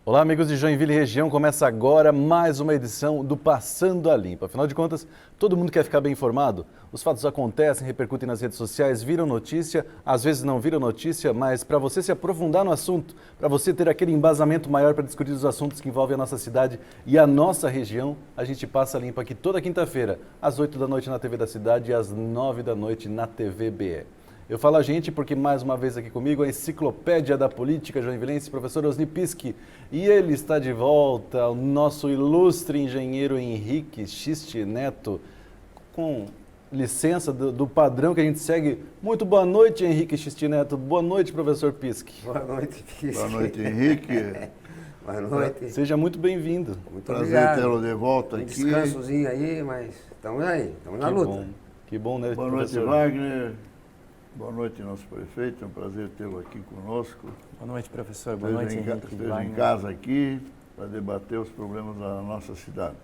Olá, amigos de Joinville e região, começa agora mais uma edição do Passando a Limpo. Afinal de contas, todo mundo quer ficar bem informado. Os fatos acontecem, repercutem nas redes sociais, viram notícia, às vezes não viram notícia, mas para você se aprofundar no assunto, para você ter aquele embasamento maior para discutir os assuntos que envolvem a nossa cidade e a nossa região, a gente passa limpo aqui toda quinta-feira, às 8 da noite na TV da Cidade e às 9 da noite na TV BE. Eu falo a gente porque mais uma vez aqui comigo a enciclopédia da política joinvilense, professor Osni Pischi, e ele está de volta, o nosso ilustre engenheiro Henrique Xiste Neto, com licença do padrão que a gente segue. Muito boa noite, Henrique Xiste Neto. Boa noite, professor Pischi. Boa noite, Pischi. Boa noite, Henrique. Boa noite. Seja muito bem-vindo. Muito Prazer obrigado. tê-lo de volta aqui. Descansozinho aí, mas estamos aí, estamos na luta. Bom. Que bom, né, Boa noite, professor? Wagner. Boa noite, nosso prefeito. É um prazer tê-lo aqui conosco. Boa noite, professor. Boa noite, Henrique. Esteja em casa aqui para debater os problemas da nossa cidade.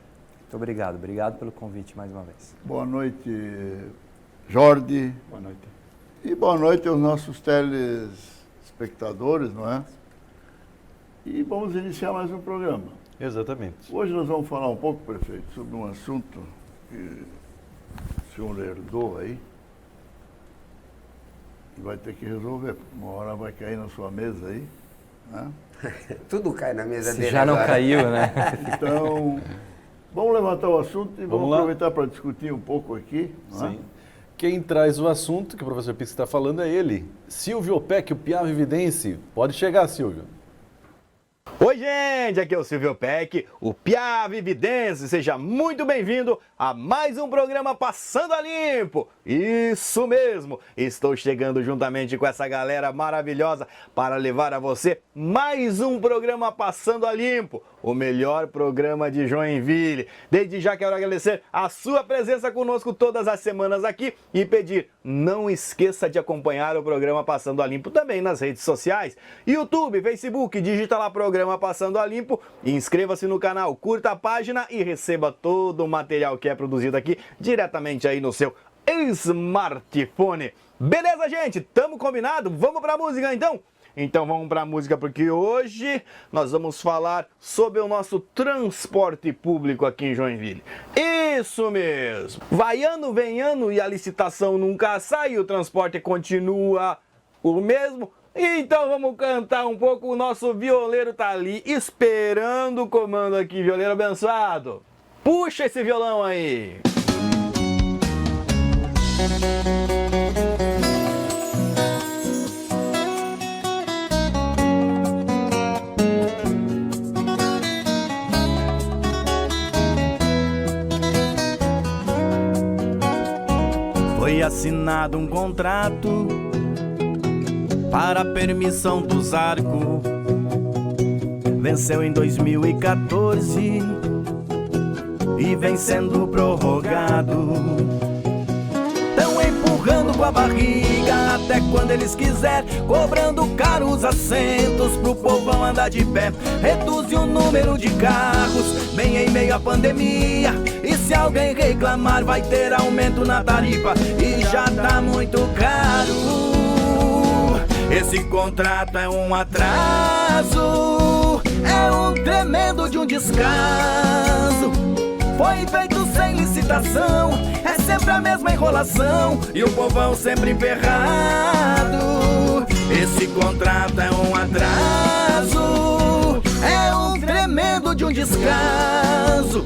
Muito obrigado. Obrigado pelo convite mais uma vez. Boa noite, Jordi. Boa noite. E boa noite aos nossos telespectadores, não é? E vamos iniciar mais um programa. Exatamente. Hoje nós vamos falar um pouco, prefeito, sobre um assunto que o senhor herdou aí. Vai ter que resolver, uma hora vai cair na sua mesa aí, né? Tudo cai na mesa Se dele já não agora. caiu, né? Então, vamos levantar o assunto e vamos lá. aproveitar para discutir um pouco aqui, não é? Sim. Quem traz o assunto que o professor Pischi está falando é ele, Silvio Opec, o Piá Vividense. Pode chegar, Silvio. Oi, gente, aqui é o Silvio Opec, o Piá Vividense. Seja muito bem-vindo a mais um programa Passando a Limpo. Isso mesmo, estou chegando juntamente com essa galera maravilhosa para levar a você mais um programa Passando a Limpo, o melhor programa de Joinville. Desde já quero agradecer a sua presença conosco todas as semanas aqui e pedir, não esqueça de acompanhar o programa Passando a Limpo também nas redes sociais, YouTube, Facebook, digita lá programa Passando a Limpo, inscreva-se no canal, curta a página e receba todo o material que é produzido aqui diretamente aí no seu smartphone. Beleza, gente? Tamo combinado? Vamos pra música então? Então vamos pra música porque hoje nós vamos falar sobre o nosso transporte público aqui em Joinville. Isso mesmo! Vai ano, vem ano e a licitação nunca sai e o transporte continua o mesmo. Então vamos cantar um pouco, o nosso violeiro tá ali esperando o comando aqui, violeiro abençoado. Puxa esse violão aí! Foi assinado um contrato para a permissão dos arcos. Venceu em 2014 e vem sendo prorrogado. Tão empurrando com a barriga até quando eles quiserem, cobrando caros assentos pro povão andar de pé. Reduz o número de carros, bem em meio à pandemia. E se alguém reclamar vai ter aumento na tarifa e já tá muito caro. Esse contrato é um atraso, é um tremendo de um descaso. Foi feito sem licitação, é sempre a mesma enrolação e o povão sempre emperrado. Esse contrato é um atraso, é um tremendo de um descaso.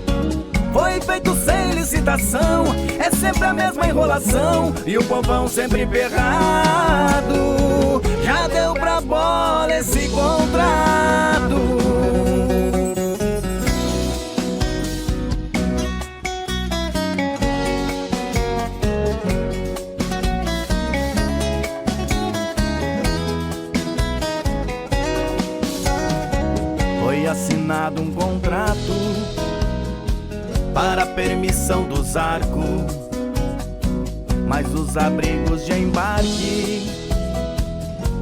Foi feito sem licitação, é sempre a mesma enrolação e o povão sempre emperrado. Já deu pra bola esse contrato. Foi assinado um contrato para a permissão dos arcos, mas os abrigos de embarque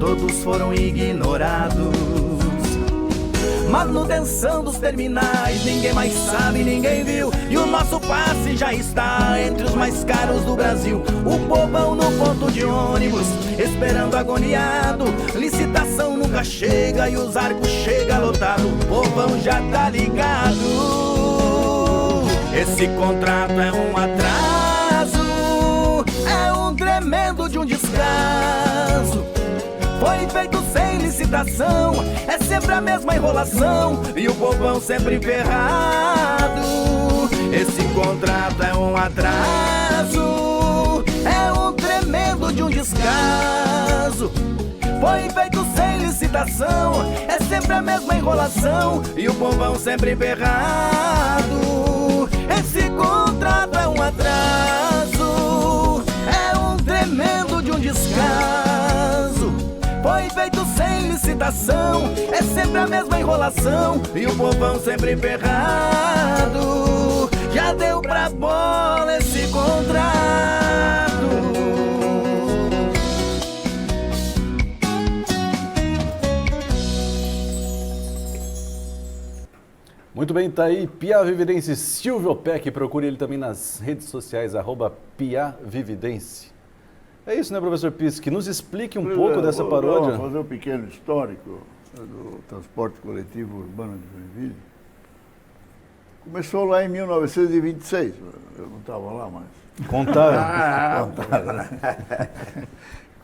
todos foram ignorados. Manutenção dos terminais, ninguém mais sabe, ninguém viu. E o nosso passe já está entre os mais caros do Brasil. O povão no ponto de ônibus, esperando agoniado. Licitação nunca chega e os arcos chega lotado. O povão já tá ligado. Esse contrato é um atraso, é um tremendo de um descaso. Foi feito sem licitação, é sempre a mesma enrolação e o povão sempre ferrado. Esse contrato é um atraso, é um tremendo de um descaso. Foi feito sem licitação, é sempre a mesma enrolação e o povão sempre ferrado. Esse contrato é um atraso, é um tremendo de um descaso. Foi feito sem licitação, é sempre a mesma enrolação e o povão sempre ferrado. Já deu pra bola esse contrato. Muito bem, tá aí Piá Vividense Silvio Peck, procure ele também nas redes sociais, @PiaVividense. É isso, né, professor Pisque? Nos explique um pouco dessa paródia. Vou fazer um pequeno histórico do transporte coletivo urbano de Joinville. Começou lá em 1926, eu não estava lá mais. Contaram. Contaram, né?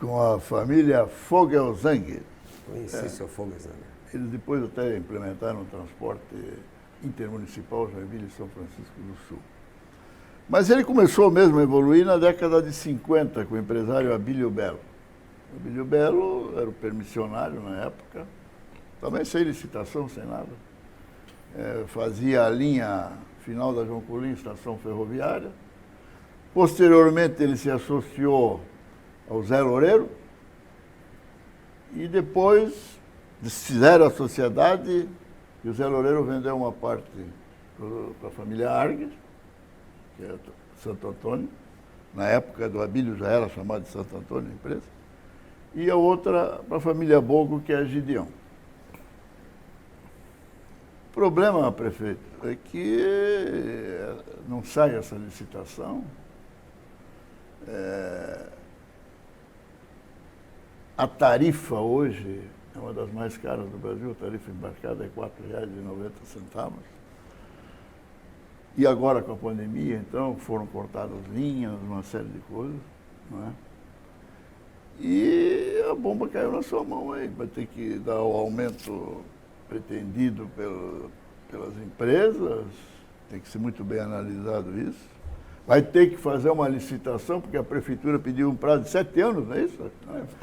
Com a família Fogelsang. Conheci seu Fogelsang. Eles depois até implementaram o transporte intermunicipal Joinville e São Francisco do Sul. Mas ele começou mesmo a evoluir na década de 50 com o empresário Abílio Belo. Abílio Belo era o permissionário na época, também sem licitação, sem nada. Fazia a linha final da João Colim, estação ferroviária. Posteriormente ele se associou ao Zé Loureiro e depois fizeram a sociedade e o Zé Loureiro vendeu uma parte para a família Arges, que é Santo Antônio. Na época do Abílio já era chamado de Santo Antônio a empresa. E a outra para a família Bogo, que é a Gideão. O problema, prefeito, é que não sai essa licitação. A tarifa hoje é uma das mais caras do Brasil, a tarifa embarcada é R$ 4,90. E agora com a pandemia, então, foram cortadas linhas, uma série de coisas, não é? E a bomba caiu na sua mão aí, vai ter que dar o aumento pretendido pelas empresas, tem que ser muito bem analisado isso. Vai ter que fazer uma licitação, porque a prefeitura pediu um prazo de 7 anos, não é isso?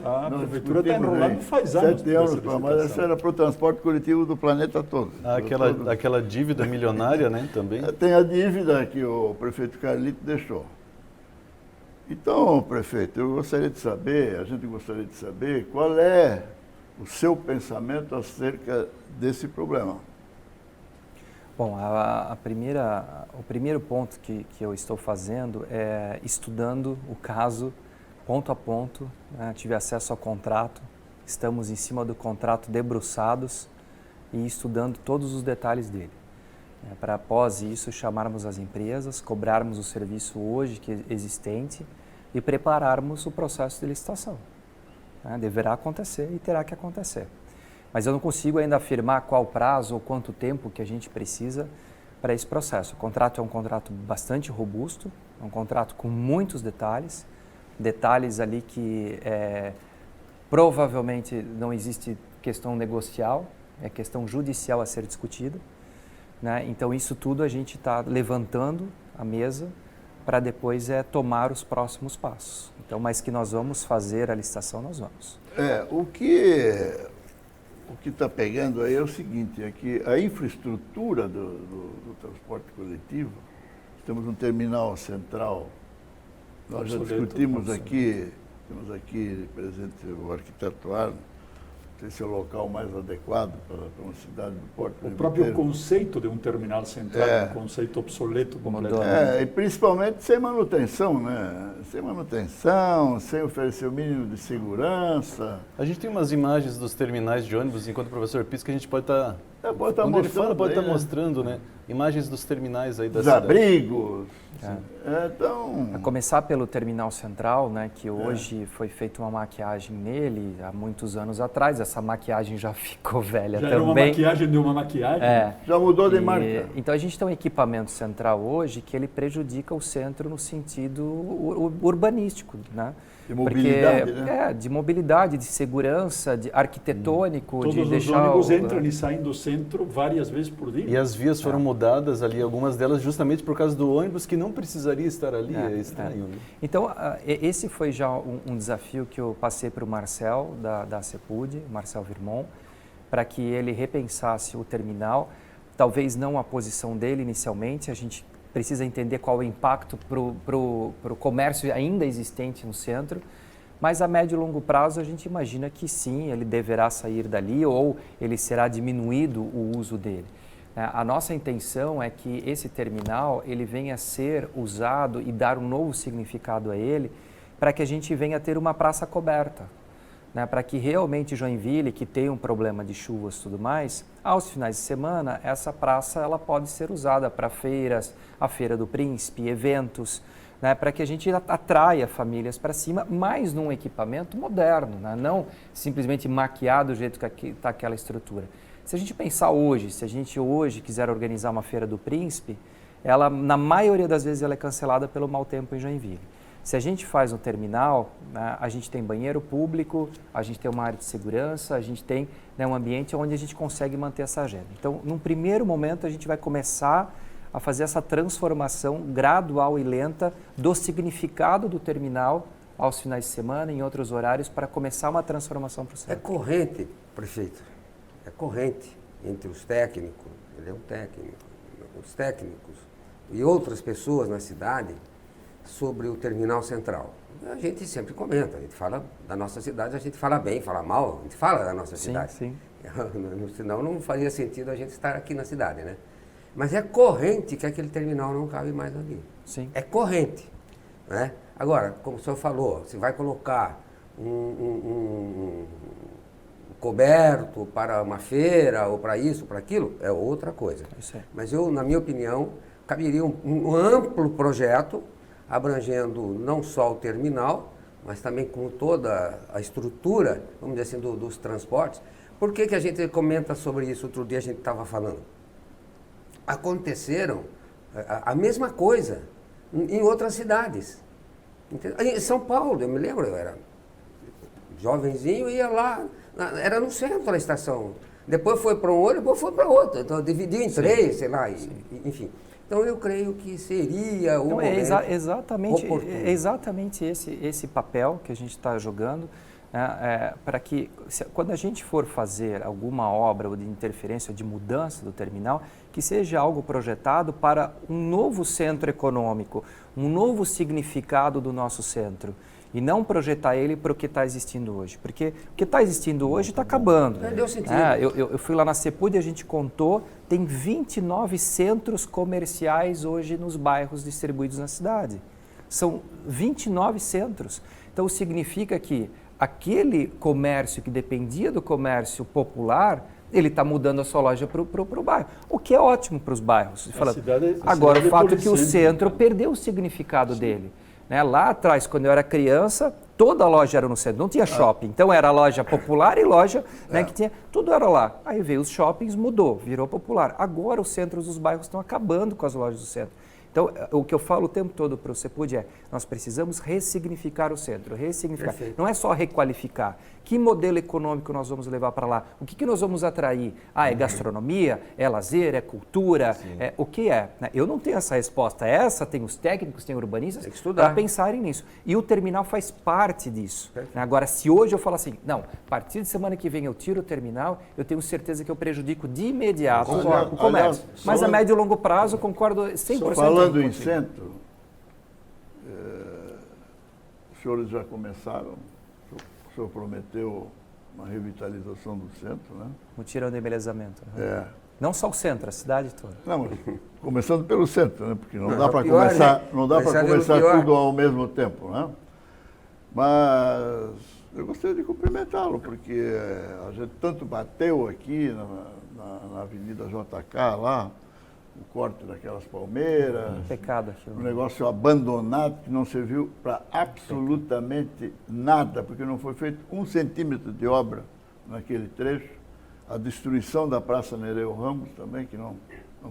A prefeitura está enrolando faz anos. 7 anos, mas essa era para o transporte coletivo do planeta todo. Aquela dívida milionária, né, também? Tem a dívida que o prefeito Carlito deixou. Então, prefeito, a gente gostaria de saber qual é o seu pensamento acerca desse problema. Bom, o primeiro ponto que eu estou fazendo é estudando o caso ponto a ponto, né? Tive acesso ao contrato, estamos em cima do contrato debruçados e estudando todos os detalhes dele. Para após isso chamarmos as empresas, cobrarmos o serviço hoje que é existente e prepararmos o processo de licitação. Deverá acontecer e terá que acontecer. Mas eu não consigo ainda afirmar qual prazo ou quanto tempo que a gente precisa para esse processo. O contrato é um contrato bastante robusto, é um contrato com muitos detalhes ali que provavelmente não existe questão negocial, é questão judicial a ser discutida, né? Então isso tudo a gente está levantando a mesa para depois tomar os próximos passos. Então, mas que nós vamos fazer a licitação, nós vamos. O que está pegando aí é o seguinte, é que a infraestrutura do transporte coletivo, temos um terminal central, nós já discutimos aqui, temos aqui presente o arquiteto Arno, sei se é o local mais adequado para uma cidade do porte. O próprio conceito de um terminal central é um conceito obsoleto completamente. E principalmente sem manutenção, né? Sem manutenção, sem oferecer o mínimo de segurança. A gente tem umas imagens dos terminais de ônibus, enquanto o professor pisca, a gente pode estar... pode estar quando ele fala, mostrando pode estar aí, né? mostrando, né? Imagens dos terminais aí da Os cidade. abrigos. A começar pelo terminal central, né, que hoje foi feita uma maquiagem nele há muitos anos atrás. Essa maquiagem já ficou velha já também. era uma maquiagem de uma maquiagem? Já mudou de marca. Então a gente tem um equipamento central hoje que ele prejudica o centro no sentido urbanístico, né? De mobilidade, né? De mobilidade, de segurança, de arquitetônico, Todos de os deixar... ônibus entram e saem do centro várias vezes por dia. E as vias foram mudadas ali, algumas delas justamente por causa do ônibus que não precisaria estar ali, é estranho. Né? Então, esse foi já um desafio que eu passei para o Marcel, da CEPUD, Marcel Virmont, para que ele repensasse o terminal, talvez não a posição dele inicialmente, a gente precisa entender qual é o impacto para o comércio ainda existente no centro, mas a médio e longo prazo a gente imagina que sim, ele deverá sair dali ou ele será diminuído o uso dele. A nossa intenção é que esse terminal ele venha a ser usado e dar um novo significado a ele para que a gente venha a ter uma praça coberta. Né, para que realmente Joinville, que tem um problema de chuvas e tudo mais, aos finais de semana, essa praça ela pode ser usada para feiras, a Feira do Príncipe, eventos, né, para que a gente atraia famílias para cima, mas num equipamento moderno, né, não simplesmente maquiado do jeito que está aquela estrutura. Se a gente pensar hoje, se a gente hoje quiser organizar uma Feira do Príncipe, ela, na maioria das vezes, ela é cancelada pelo mau tempo em Joinville. Se a gente faz um terminal, né, a gente tem banheiro público, a gente tem uma área de segurança, a gente tem, né, um ambiente onde a gente consegue manter essa agenda. Então, num primeiro momento, a gente vai começar a fazer essa transformação gradual e lenta do significado do terminal aos finais de semana, em outros horários, para começar uma transformação para o centro. É corrente, prefeito, é corrente entre os técnicos, ele é um técnico, os técnicos e outras pessoas na cidade, sobre o terminal central. A gente sempre comenta, a gente fala da nossa cidade, a gente fala bem, fala mal, a gente fala da nossa cidade. Sim. Senão não faria sentido a gente estar aqui na cidade, né? Mas é corrente que aquele terminal não cabe mais ali. Sim. É corrente, né? Agora, como o senhor falou, se vai colocar um coberto para uma feira ou para isso, para aquilo, é outra coisa. Isso aí. Mas eu, na minha opinião, caberia um amplo projeto abrangendo não só o terminal, mas também com toda a estrutura, vamos dizer assim, dos transportes. Por que a gente comenta sobre isso? Outro dia a gente estava falando. Aconteceram a mesma coisa em outras cidades. Entendeu? Em São Paulo, eu me lembro, eu era jovenzinho e ia lá, era no centro da estação. Depois foi para um outro, depois foi para outro. Então dividiu em três, sei lá, enfim. Então eu creio que seria o momento exatamente esse papel que a gente está jogando, né, para que quando a gente for fazer alguma obra ou de interferência ou de mudança do terminal, que seja algo projetado para um novo centro econômico, um novo significado do nosso centro. E não projetar ele para o que está existindo hoje. Porque o que está existindo hoje está acabando. Perdeu sentido. Eu fui lá na CEPUD e a gente contou, tem 29 centros comerciais hoje nos bairros distribuídos na cidade. São 29 centros. Então significa que aquele comércio que dependia do comércio popular, ele está mudando a sua loja para o bairro. O que é ótimo para os bairros. Agora, o fato é que o centro perdeu o significado dele. Né? Lá atrás, quando eu era criança, toda a loja era no centro, não tinha shopping. Então era loja popular e loja, né, que tinha, tudo era lá. Aí veio os shoppings, mudou, virou popular. Agora os centros dos bairros estão acabando com as lojas do centro. Então, o que eu falo o tempo todo para o CEPUD é, nós precisamos ressignificar o centro, ressignificar. Perfeito. Não é só requalificar. Que modelo econômico nós vamos levar para lá? O que nós vamos atrair? É gastronomia? É lazer? É cultura? O que é? Eu não tenho essa resposta. Essa tem os técnicos, tem urbanistas para pensarem nisso. E o terminal faz parte disso. Perfeito. Agora, se hoje eu falo assim, não, a partir de semana que vem eu tiro o terminal, eu tenho certeza que eu prejudico de imediato o comércio. Mas a médio e longo prazo, concordo 100%. Falando em centro, os senhores já começaram, o senhor prometeu uma revitalização do centro, né? Mutirão de embelezamento. Né? É. Não só o centro, a cidade toda. Não, mas começando pelo centro, né? Porque não Não, dá é para pior, começar, né? não dá para Começar pelo começar pior. tudo ao mesmo tempo, né? Mas eu gostaria de cumprimentá-lo, porque a gente tanto bateu aqui na Avenida JK lá, o corte daquelas palmeiras, Pecado aquilo. um negócio abandonado que não serviu para absolutamente nada, porque não foi feito 1 centímetro de obra naquele trecho. A destruição da Praça Nereu Ramos também, que não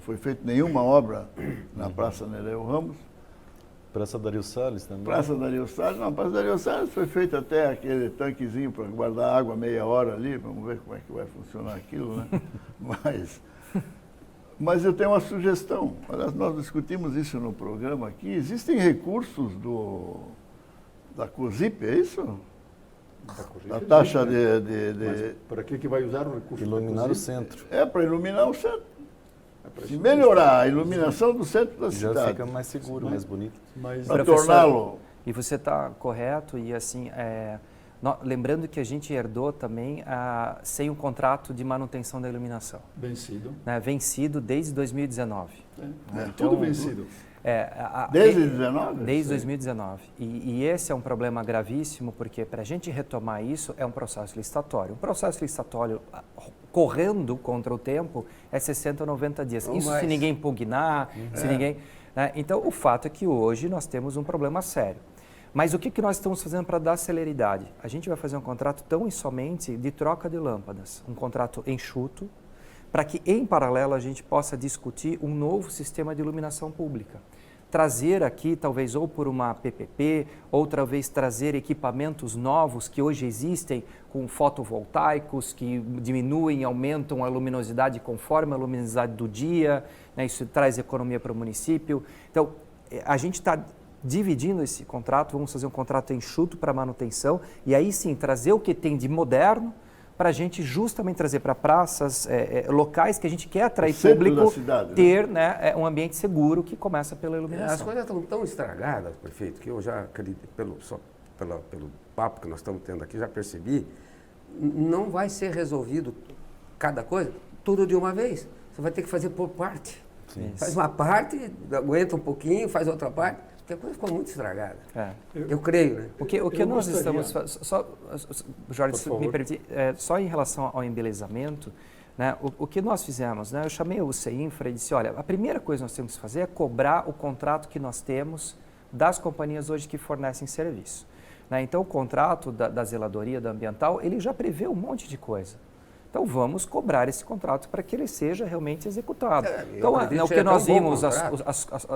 foi feita nenhuma obra na Praça Nereu Ramos. Praça Dario Salles também. Praça Dario Salles, não, Praça Dario Salles foi feito até aquele tanquezinho para guardar água meia hora ali, vamos ver como é que vai funcionar aquilo, né? Mas eu tenho uma sugestão. Aliás, nós discutimos isso no programa aqui. Existem recursos da COSIP, é isso? Da taxa de Para que vai usar o recurso? Iluminar o centro. É para iluminar o centro. Se melhorar a iluminação do centro da Já cidade, fica mais seguro, mais bonito. Mas para Professor, torná-lo. E você está correto, e assim, lembrando que a gente herdou também sem um contrato de manutenção da iluminação, vencido. né, vencido desde 2019. Tudo vencido. Desde 19? Desde 2019. E esse é um problema gravíssimo, porque para a gente retomar isso é um processo licitatório. Um processo licitatório correndo contra o tempo é 60 ou 90 dias. Ou isso mais. se ninguém impugnar, se ninguém... Né? Então, o fato é que hoje nós temos um problema sério. Mas o que nós estamos fazendo para dar celeridade? A gente vai fazer um contrato tão e somente de troca de lâmpadas, um contrato enxuto, para que, em paralelo, a gente possa discutir um novo sistema de iluminação pública. Trazer aqui, talvez, ou por uma PPP, ou talvez trazer equipamentos novos que hoje existem, com fotovoltaicos, que diminuem e aumentam a luminosidade conforme a luminosidade do dia, né? Isso traz economia para o município. Então, a gente está dividindo esse contrato, vamos fazer um contrato enxuto para manutenção, e aí sim, trazer o que tem de moderno, para a gente justamente trazer para praças, locais que a gente quer atrair público, cidade, ter né, um ambiente seguro que começa pela iluminação. As coisas estão tão estragadas, prefeito, que eu já acredito, pelo papo que nós estamos tendo aqui, já percebi, não vai ser resolvido cada coisa, tudo de uma vez. Você vai ter que fazer por parte. Sim. Faz uma parte, aguenta um pouquinho, faz outra parte, porque a coisa ficou muito estragada. Eu creio, né? O que nós estamos só Jorge, se me permitir, só em relação ao embelezamento, né, o que nós fizemos, né, eu chamei o CEINFRA e disse, olha, a primeira coisa que nós temos que fazer é cobrar o contrato que nós temos das companhias hoje que fornecem serviço. Né, então, o contrato da zeladoria, da ambiental, ele já prevê um monte de coisa. Então, vamos cobrar esse contrato para que ele seja realmente executado. Então, o que nós vimos,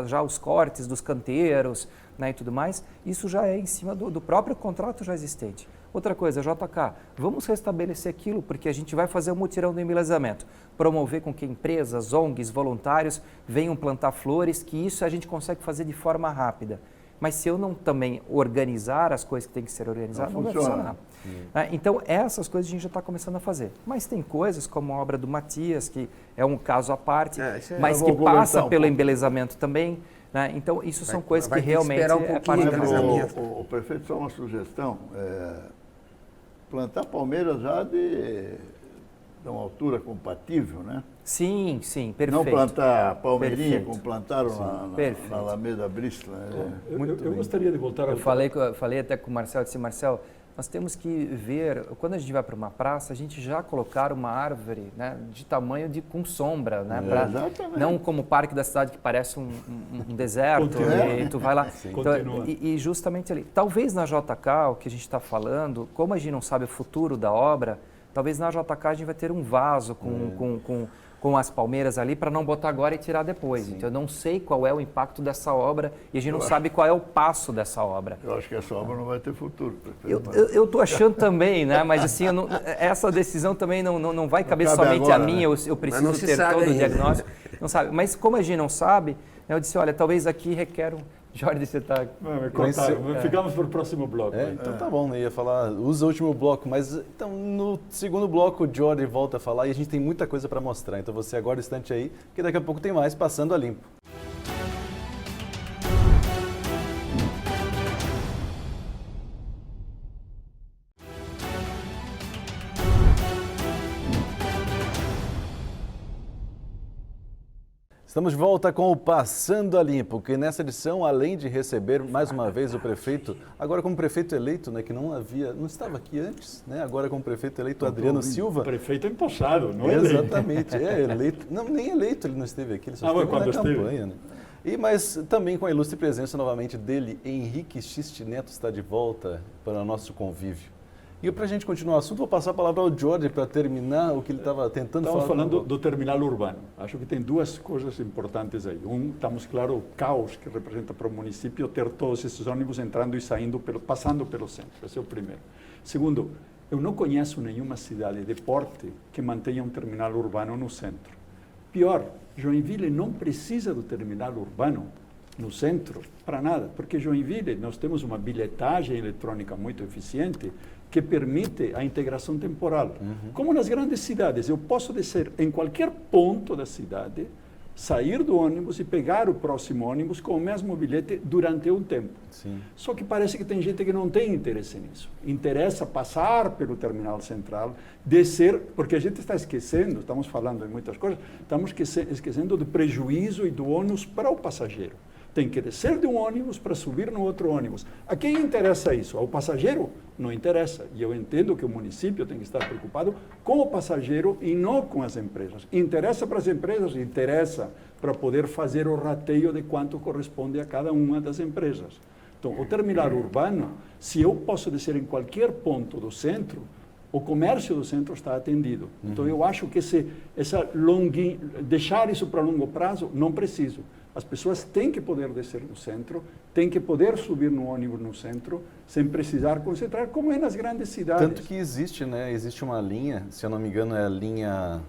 já os cortes dos canteiros, né, e tudo mais, isso já é em cima do próprio contrato já existente. Outra coisa, JK, vamos restabelecer aquilo, porque a gente vai fazer um mutirão do embelezamento. Promover com que empresas, ONGs, voluntários venham plantar flores, que isso a gente consegue fazer de forma rápida. Mas se eu não também organizar as coisas que tem que ser organizadas, não vai funcionar. Então, essas coisas a gente já está começando a fazer. Mas tem coisas como a obra do Matias, que é um caso à parte, mas que passa pelo embelezamento também. Né? Então, isso são coisas que realmente é parte do o prefeito, só uma sugestão, plantar palmeiras já de uma altura compatível, né? Sim, perfeito. Não plantar palmeirinha Perfeito. como plantaram na Alameda Bristol. Eu gostaria de voltar Eu falei até com o Marcel, disse, Marcel, nós temos que ver, quando a gente vai para uma praça, a gente já colocar uma árvore, né, de tamanho com sombra, né, não como o parque da cidade que parece um deserto, e tu vai lá. Então, e justamente ali, talvez na JK, o que a gente está falando, como a gente não sabe o futuro da obra, talvez na JK a gente vai ter um vaso com as palmeiras ali para não botar agora e tirar depois. Sim. Então, eu não sei qual é o impacto dessa obra e a gente não sabe qual é o passo dessa obra. Eu acho que essa obra não vai ter futuro. Eu estou achando também, né? Mas assim, essa decisão também não vai caber somente a mim, né? eu preciso ter todo o diagnóstico. Não sabe. Mas como a gente não sabe, eu disse, olha, talvez aqui requer Jorge, você está... Ficamos para o próximo bloco. Então tá bom, né? Ia falar, usa o último bloco, mas então no segundo bloco o Jorge volta a falar e a gente tem muita coisa para mostrar. Então você agora instante aí, que daqui a pouco tem mais Passando a Limpo. Estamos de volta com o Passando a Limpo, que nessa edição, além de receber mais uma vez o prefeito, agora como prefeito eleito, né, que não estava aqui antes, né, agora como prefeito eleito, Adriano Silva. O prefeito empossado, não é? Exatamente, é eleito. Não, nem eleito ele não esteve aqui, ele só esteve na campanha. Né? Mas também com a ilustre presença novamente dele, Henrique Xiste Neto está de volta para o nosso convívio. E para a gente continuar o assunto, vou passar a palavra ao Jorge para terminar o que ele estava tentando falar. Estamos falando do terminal urbano. Acho que tem duas coisas importantes aí. Estamos claro o caos que representa para o município ter todos esses ônibus entrando e saindo, passando pelo centro. Esse é o primeiro. Segundo, eu não conheço nenhuma cidade de porte que mantenha um terminal urbano no centro. Pior, Joinville não precisa do terminal urbano no centro para nada, porque Joinville nós temos uma bilhetagem eletrônica muito eficiente que permite a integração temporal. Como nas grandes cidades, eu posso descer em qualquer ponto da cidade, sair do ônibus e pegar o próximo ônibus com o mesmo bilhete durante um tempo. Sim. Só que parece que tem gente que não tem interesse nisso. Interessa passar pelo terminal central, descer, porque a gente está esquecendo, estamos falando de muitas coisas, estamos esquecendo do prejuízo e do ônus para o passageiro. Tem que descer de um ônibus para subir no outro ônibus. A quem interessa isso? Ao passageiro? Não interessa. E eu entendo que o município tem que estar preocupado com o passageiro e não com as empresas. Interessa para as empresas? Interessa para poder fazer o rateio de quanto corresponde a cada uma das empresas. Então, o terminal urbano, se eu posso descer em qualquer ponto do centro, o comércio do centro está atendido. Então, eu acho que deixar isso para longo prazo, não preciso. As pessoas têm que poder descer no centro, têm que poder subir no ônibus no centro, sem precisar concentrar, como é nas grandes cidades. Tanto que existe, né? Existe uma linha, se eu não me engano, é a linha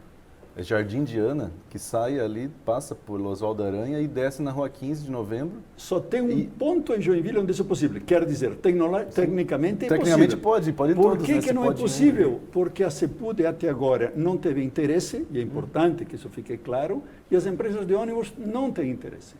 Jardim Diana, que sai ali, passa por Oswaldo Aranha e desce na Rua 15 de Novembro. Só tem um ponto em Joinville onde isso é possível. Quer dizer, tecnicamente é tecnicamente possível. Pode Por todos, que, né? que não é possível? Porque a CEPUD até agora não teve interesse, e é importante que isso fique claro, e as empresas de ônibus não têm interesse.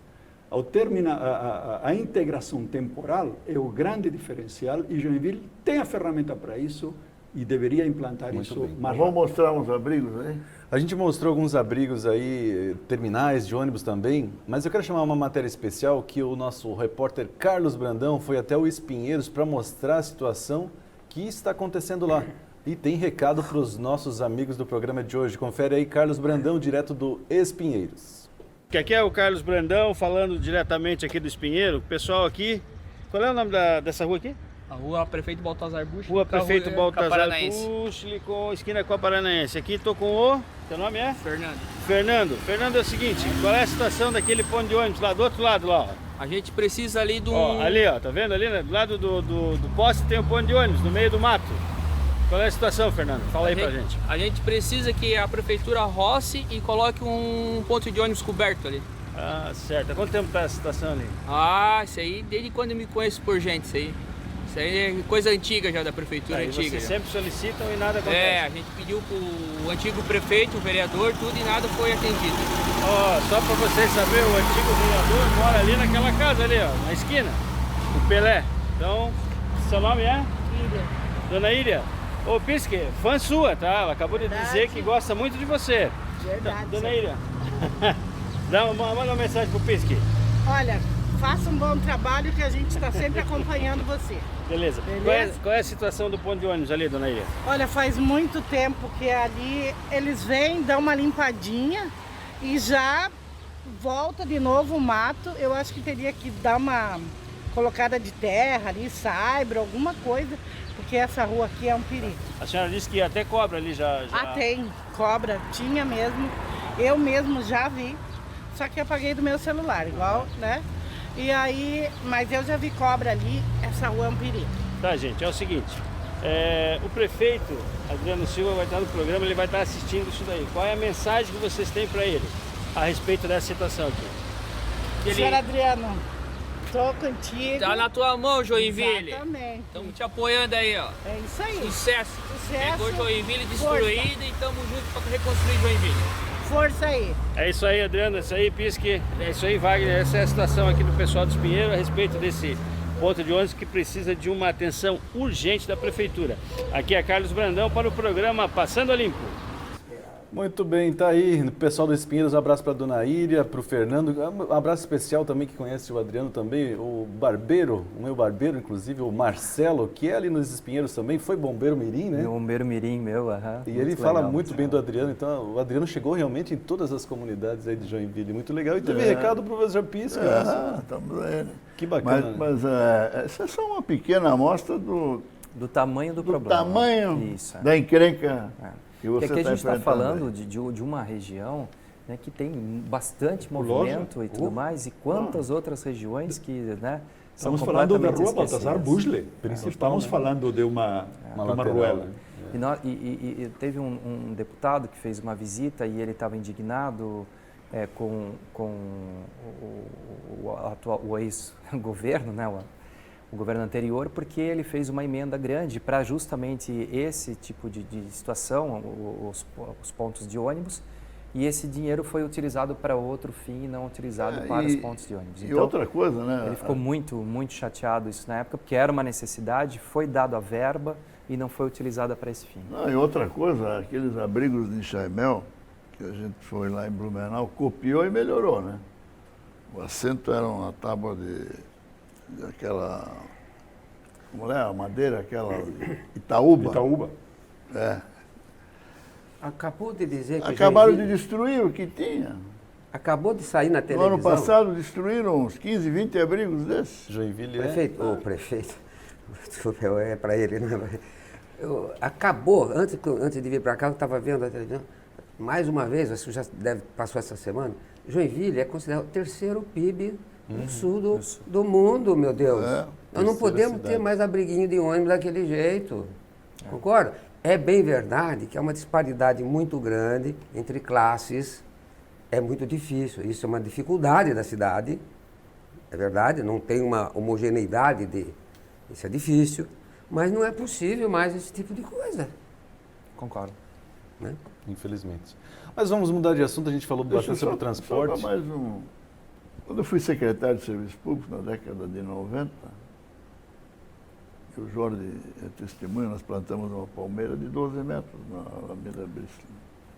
Ao terminar a integração temporal é o grande diferencial, e Joinville tem a ferramenta para isso e deveria implantar Muito isso bem. mais Vamos rápido. mostrar uns abrigos aí? A gente mostrou alguns abrigos aí, terminais de ônibus também, mas eu quero chamar uma matéria especial que o nosso repórter Carlos Brandão foi até o Espinheiros para mostrar a situação que está acontecendo lá. E tem recado para os nossos amigos do programa de hoje. Confere aí, Carlos Brandão, direto do Espinheiros. Que aqui é o Carlos Brandão, falando diretamente aqui do Espinheiro. Pessoal aqui, qual é o nome dessa rua aqui? A Rua Prefeito Baltazar Bush. Rua Prefeito Baltazar Bush, Bush, com esquina com a Paranaense. Aqui estou com o... Seu nome é? Fernando. Fernando, é o seguinte, qual é a situação daquele ponto de ônibus lá do outro lado lá, ó? A gente precisa ali do... Ó, ali, ó, tá vendo ali, né? Do lado do poste tem um ponto de ônibus, no meio do mato. Qual é a situação, Fernando? Fala aí pra gente. A gente precisa que a prefeitura roce e coloque um ponto de ônibus coberto ali. Ah, certo. Há quanto tempo tá essa situação ali? Ah, isso aí desde quando eu me conheço por gente, isso aí. Isso aí é coisa antiga já da prefeitura, Aí antiga. vocês Já. sempre solicitam e nada acontece. É, a gente pediu pro antigo prefeito, o vereador, tudo e nada foi atendido. Ó, só para vocês saberem, o antigo vereador mora ali naquela casa ali, ó, na esquina, o Pelé. Então, seu nome é? Ilha. Dona Ilha. Ô, Pisque, fã sua, tá? Ela acabou de dizer que gosta muito de você. Verdade. Então, Dona Ilha, manda uma mensagem pro Pisque. Olha, faça um bom trabalho que a gente está sempre acompanhando você. Beleza. Beleza. Qual é a situação do ponto de ônibus ali, Dona Ilha? Olha, faz muito tempo que ali eles vêm, dão uma limpadinha e já volta de novo o mato. Eu acho que teria que dar uma colocada de terra ali, saibro, alguma coisa, porque essa rua aqui é um perigo. A senhora disse que até cobra ali já. Ah, tem cobra, tinha mesmo. Eu mesmo já vi, só que apaguei do meu celular, igual, né? E aí, mas eu já vi cobra ali, essa rua é um perigo. Tá, gente, é o seguinte, o prefeito Adriano Silva vai estar no programa, ele vai estar assistindo isso daí. Qual é a mensagem que vocês têm para ele a respeito dessa situação aqui? Senhor Adriano, tô contigo. Tá na tua mão, Joinville. Exatamente. Estamos te apoiando aí, ó. É isso aí. Sucesso. Sucesso. Pegou Joinville Força. destruída e estamos juntos para reconstruir Joinville. Força aí. É isso aí, Adriano, é isso aí, Pisque, é isso aí, Wagner. Essa é a situação aqui do pessoal do Espinheiro a respeito desse ponto de ônibus que precisa de uma atenção urgente da prefeitura. Aqui é Carlos Brandão para o programa Passando a Limpo. Muito bem, tá aí. Pessoal do Espinheiros, um abraço para a dona Íria, para o Fernando. Um abraço especial também, que conhece o Adriano também, o barbeiro, o meu barbeiro, inclusive, o Marcelo, que é ali nos Espinheiros também, foi bombeiro mirim, né? Bombeiro mirim meu, aham. E ele fala muito bem do Adriano, então o Adriano chegou realmente em todas as comunidades aí de Joinville, muito legal. E teve recado do professor Pisca. Estamos aí, né? Que bacana. Mas essa é só uma pequena amostra do tamanho do problema. Tamanho Isso, da encrenca. Que você aqui a gente está falando aí. de uma região, né, que tem bastante movimento e tudo mais, e quantas outras regiões que, né, são Estamos falando da rua esquecidas. Baltazar Busle. Estamos falando de uma ruela. E teve um deputado que fez uma visita e ele estava indignado com o ex-governo, né, o governo anterior, porque ele fez uma emenda grande para justamente esse tipo de situação, os pontos de ônibus, e esse dinheiro foi utilizado para outro fim e não utilizado para os pontos de ônibus. Então, e outra coisa, né? Ele ficou muito chateado isso na época, porque era uma necessidade, foi dado a verba e não foi utilizada para esse fim. E outra coisa, aqueles abrigos de Chaimel, que a gente foi lá em Blumenau, copiou e melhorou, né? O assento era uma tábua aquela, como é a madeira, aquela Itaúba. Itaúba. Acabou de dizer que acabaram de destruir o que tinha. Acabou de sair na televisão. No ano passado destruíram uns 15, 20 abrigos desses. Joinville prefeito, o prefeito, desculpa, é para ele, né? Acabou, antes de vir para cá, eu estava vendo a televisão, mais uma vez, acho que já passou essa semana, Joinville é considerado o terceiro PIB do sul do mundo, meu Deus. Nós não podemos ter mais abriguinho de ônibus daquele jeito. Concorda? É bem verdade que há uma disparidade muito grande entre classes. É muito difícil. Isso é uma dificuldade da cidade. É verdade, não tem uma homogeneidade isso é difícil. Mas não é possível mais esse tipo de coisa. Concordo. Né? Infelizmente. Mas vamos mudar de assunto, a gente falou bastante sobre o transporte. Só mais Quando eu fui secretário de Serviço Público, na década de 90, que o Jorge é testemunha, nós plantamos uma palmeira de 12 metros na Alameda Bristol.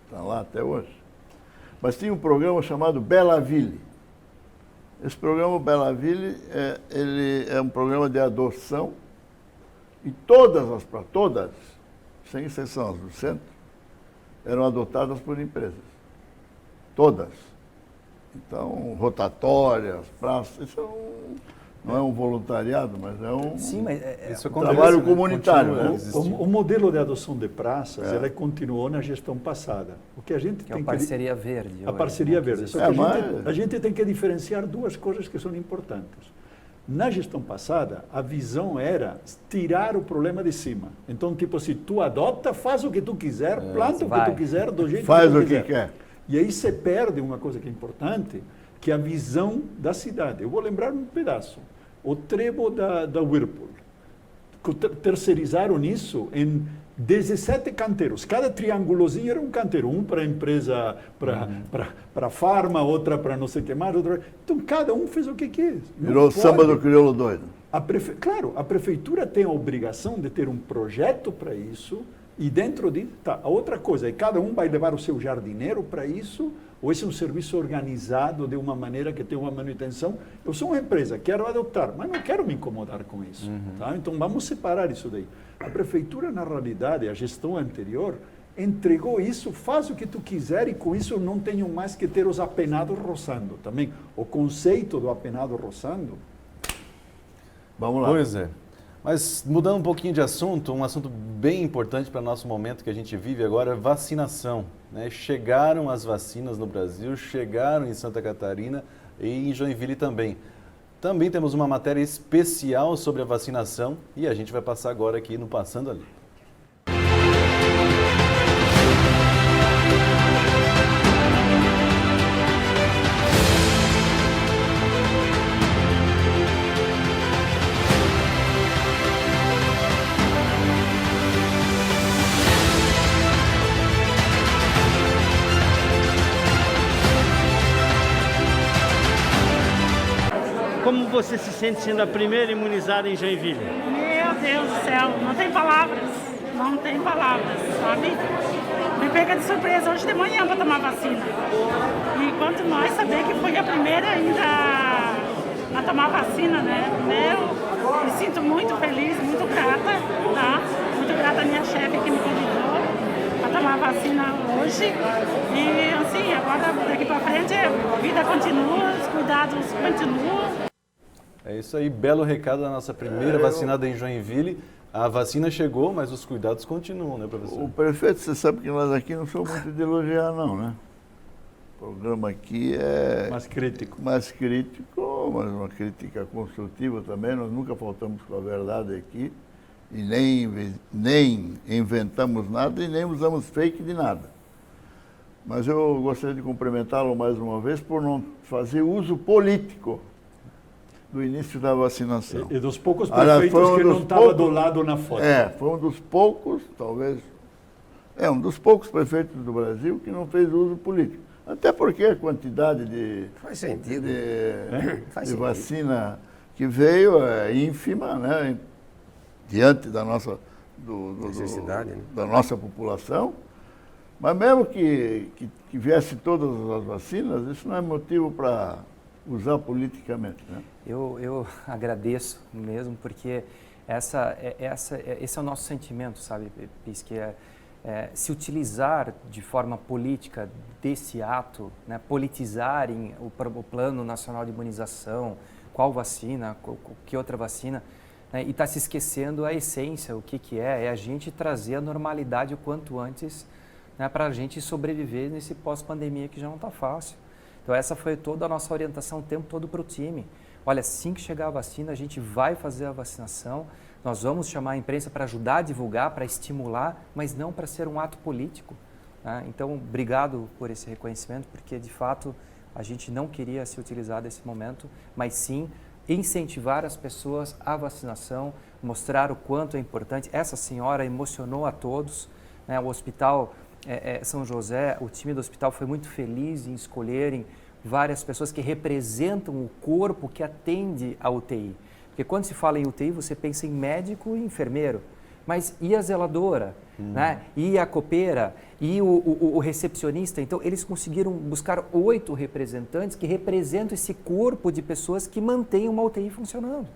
Está lá até hoje. Mas tinha um programa chamado Bela Ville. Esse programa Bela Ville ele é um programa de adoção e todas, sem exceção as do centro, eram adotadas por empresas. Todas. Então, rotatórias, praças, isso não é um voluntariado, mas é um, sim, mas trabalho comunitário. Né? O modelo de adoção de praças, ela continuou na gestão passada. O que a gente tem a parceria verde. A parceria verde. Só que a gente tem que diferenciar duas coisas que são importantes. Na gestão passada, a visão era tirar o problema de cima. Então, tipo, se tu adota, faz o que tu quiser, planta o que tu quiser, do jeito que tu quiser. Faz o que quer. E aí você perde uma coisa que é importante, que é a visão da cidade. Eu vou lembrar um pedaço. O trevo da Whirlpool. Terceirizaram isso em 17 canteiros. Cada triângulozinho era um canteiro. Um para a empresa, para a farma, outra para não sei o que mais. Outra... Então, cada um fez o que quis. Virou o samba do crioulo doido. Claro, a prefeitura tem a obrigação de ter um projeto para isso e dentro de... Tá, a outra coisa é cada um vai levar o seu jardineiro para isso ou esse é um serviço organizado de uma maneira que tem uma manutenção. Eu sou uma empresa, quero adotar, mas não quero me incomodar com isso. Tá? Então, vamos separar isso daí. A prefeitura, na realidade, a gestão anterior, entregou isso, faz o que tu quiser e com isso eu não tenho mais que ter os apenados roçando. Também o conceito do apenado roçando. Vamos lá. Pois é. Mas mudando um pouquinho de assunto, um assunto bem importante para o nosso momento que a gente vive agora é vacinação. Né? Chegaram as vacinas no Brasil, chegaram em Santa Catarina e em Joinville também. Também temos uma matéria especial sobre a vacinação e a gente vai passar agora aqui no Passando Ali. Como você se sente sendo a primeira imunizada em Joinville? Meu Deus do céu, não tem palavras. não tem palavras, sabe? Me pega de surpresa hoje de manhã para tomar vacina. E quanto mais saber que fui a primeira ainda a tomar vacina, né? Me sinto muito feliz, muito grata, tá? Muito grata à minha chefe que me convidou a tomar vacina hoje. E assim, agora daqui para frente a vida continua, os cuidados continuam. É isso aí, belo recado da nossa primeira vacinada em Joinville. A vacina chegou, mas os cuidados continuam, né, professor? O prefeito, você sabe que nós aqui não somos muito de elogiar, não, né? O programa aqui é Mais crítico. mais crítico, mas uma crítica construtiva também. Nós nunca faltamos com a verdade aqui e nem inventamos nada e nem usamos fake de nada. Mas eu gostaria de cumprimentá-lo mais uma vez por não fazer uso político do início da vacinação. E dos poucos prefeitos que não estavam do lado na foto. Foi um dos poucos, talvez, um dos poucos prefeitos do Brasil que não fez uso político. Até porque a quantidade de, Faz sentido. de vacina que veio é ínfima, né, diante da nossa, Necessidade, né? da nossa população. Mas mesmo que viesse todas as vacinas, isso não é motivo para usar politicamente, né? Eu agradeço mesmo, porque esse é o nosso sentimento, sabe, Pis, que se utilizar de forma política desse ato, né, politizarem o Plano Nacional de Imunização, qual vacina, que outra vacina, né, e está se esquecendo a essência, o que é a gente trazer a normalidade o quanto antes, né, para a gente sobreviver nesse pós-pandemia que já não está fácil. Então essa foi toda a nossa orientação o tempo todo para o time. Olha, assim que chegar a vacina, a gente vai fazer a vacinação, nós vamos chamar a imprensa para ajudar a divulgar, para estimular, mas não para ser um ato político, né? Então, obrigado por esse reconhecimento, porque de fato a gente não queria se utilizar desse momento, mas sim incentivar as pessoas à vacinação, mostrar o quanto é importante. Essa senhora emocionou a todos, né? O Hospital São José, o time do hospital foi muito feliz em escolherem várias pessoas que representam o corpo que atende a UTI. Porque quando se fala em UTI, você pensa em médico e enfermeiro. Mas e a zeladora? Né? E a copeira? E o recepcionista? Então, eles conseguiram buscar 8 representantes que representam esse corpo de pessoas que mantêm uma UTI funcionando.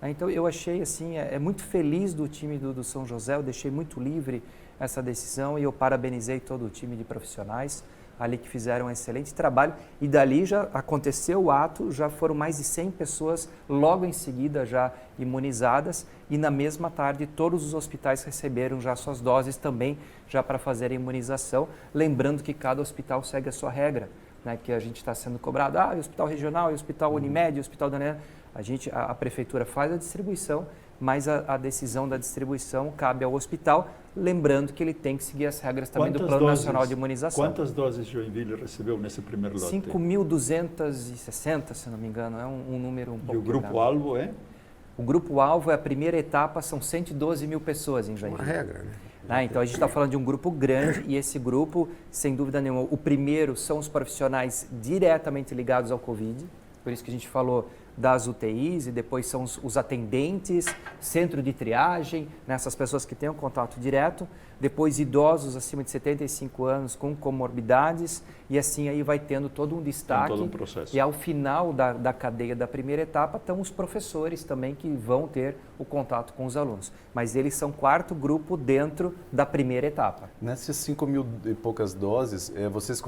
Então, eu achei assim, muito feliz do time do São José, eu deixei muito livre essa decisão e eu parabenizei todo o time de profissionais ali que fizeram um excelente trabalho e dali já aconteceu o ato, já foram mais de 100 pessoas logo em seguida já imunizadas e na mesma tarde todos os hospitais receberam já suas doses também já para fazer a imunização, lembrando que cada hospital segue a sua regra, né, que a gente está sendo cobrado, o hospital regional, o hospital Unimed, o hospital da a prefeitura faz a distribuição, mas a decisão da distribuição cabe ao hospital, lembrando que ele tem que seguir as regras também do Plano Nacional de Imunização. Quantas doses Joinville recebeu nesse primeiro lote? 5.260, se não me engano, é um número um pouco. E o grupo-alvo é? O grupo-alvo é a primeira etapa, são 112 mil pessoas em Joinville. Uma regra, né? Então a gente está falando de um grupo grande e esse grupo, sem dúvida nenhuma, o primeiro são os profissionais diretamente ligados ao Covid, por isso que a gente falou das UTIs e depois são os atendentes, centro de triagem, nessas pessoas que têm um contato direto, depois idosos acima de 75 anos com comorbidades e assim aí vai tendo todo um destaque. Tem todo um processo. E ao final da cadeia da primeira etapa estão os professores também que vão ter o contato com os alunos. Mas eles são 4º grupo dentro da primeira etapa. Nessas 5.000 e poucas doses, vocês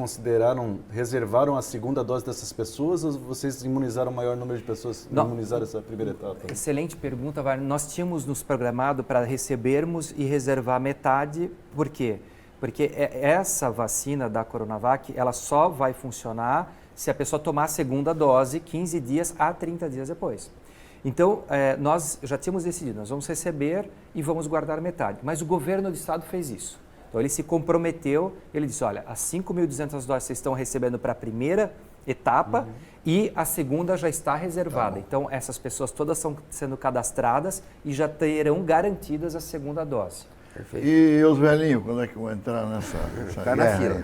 reservaram a segunda dose dessas pessoas ou vocês imunizaram o maior número de pessoas imunizaram essa primeira etapa? Excelente pergunta, Wagner. Nós tínhamos nos programado para recebermos e reservar metade. Por quê? Porque essa vacina da Coronavac, ela só vai funcionar se a pessoa tomar a segunda dose 15 dias a 30 dias depois. Então, nós já tínhamos decidido, nós vamos receber e vamos guardar metade. Mas o governo do estado fez isso. Então, ele se comprometeu, ele disse, olha, as 5.200 doses vocês estão recebendo para a primeira etapa e a segunda já está reservada. Então, essas pessoas todas estão sendo cadastradas e já terão garantidas a segunda dose. Perfeito. E os velhinhos, quando é que vão entrar nessa Tá na fila.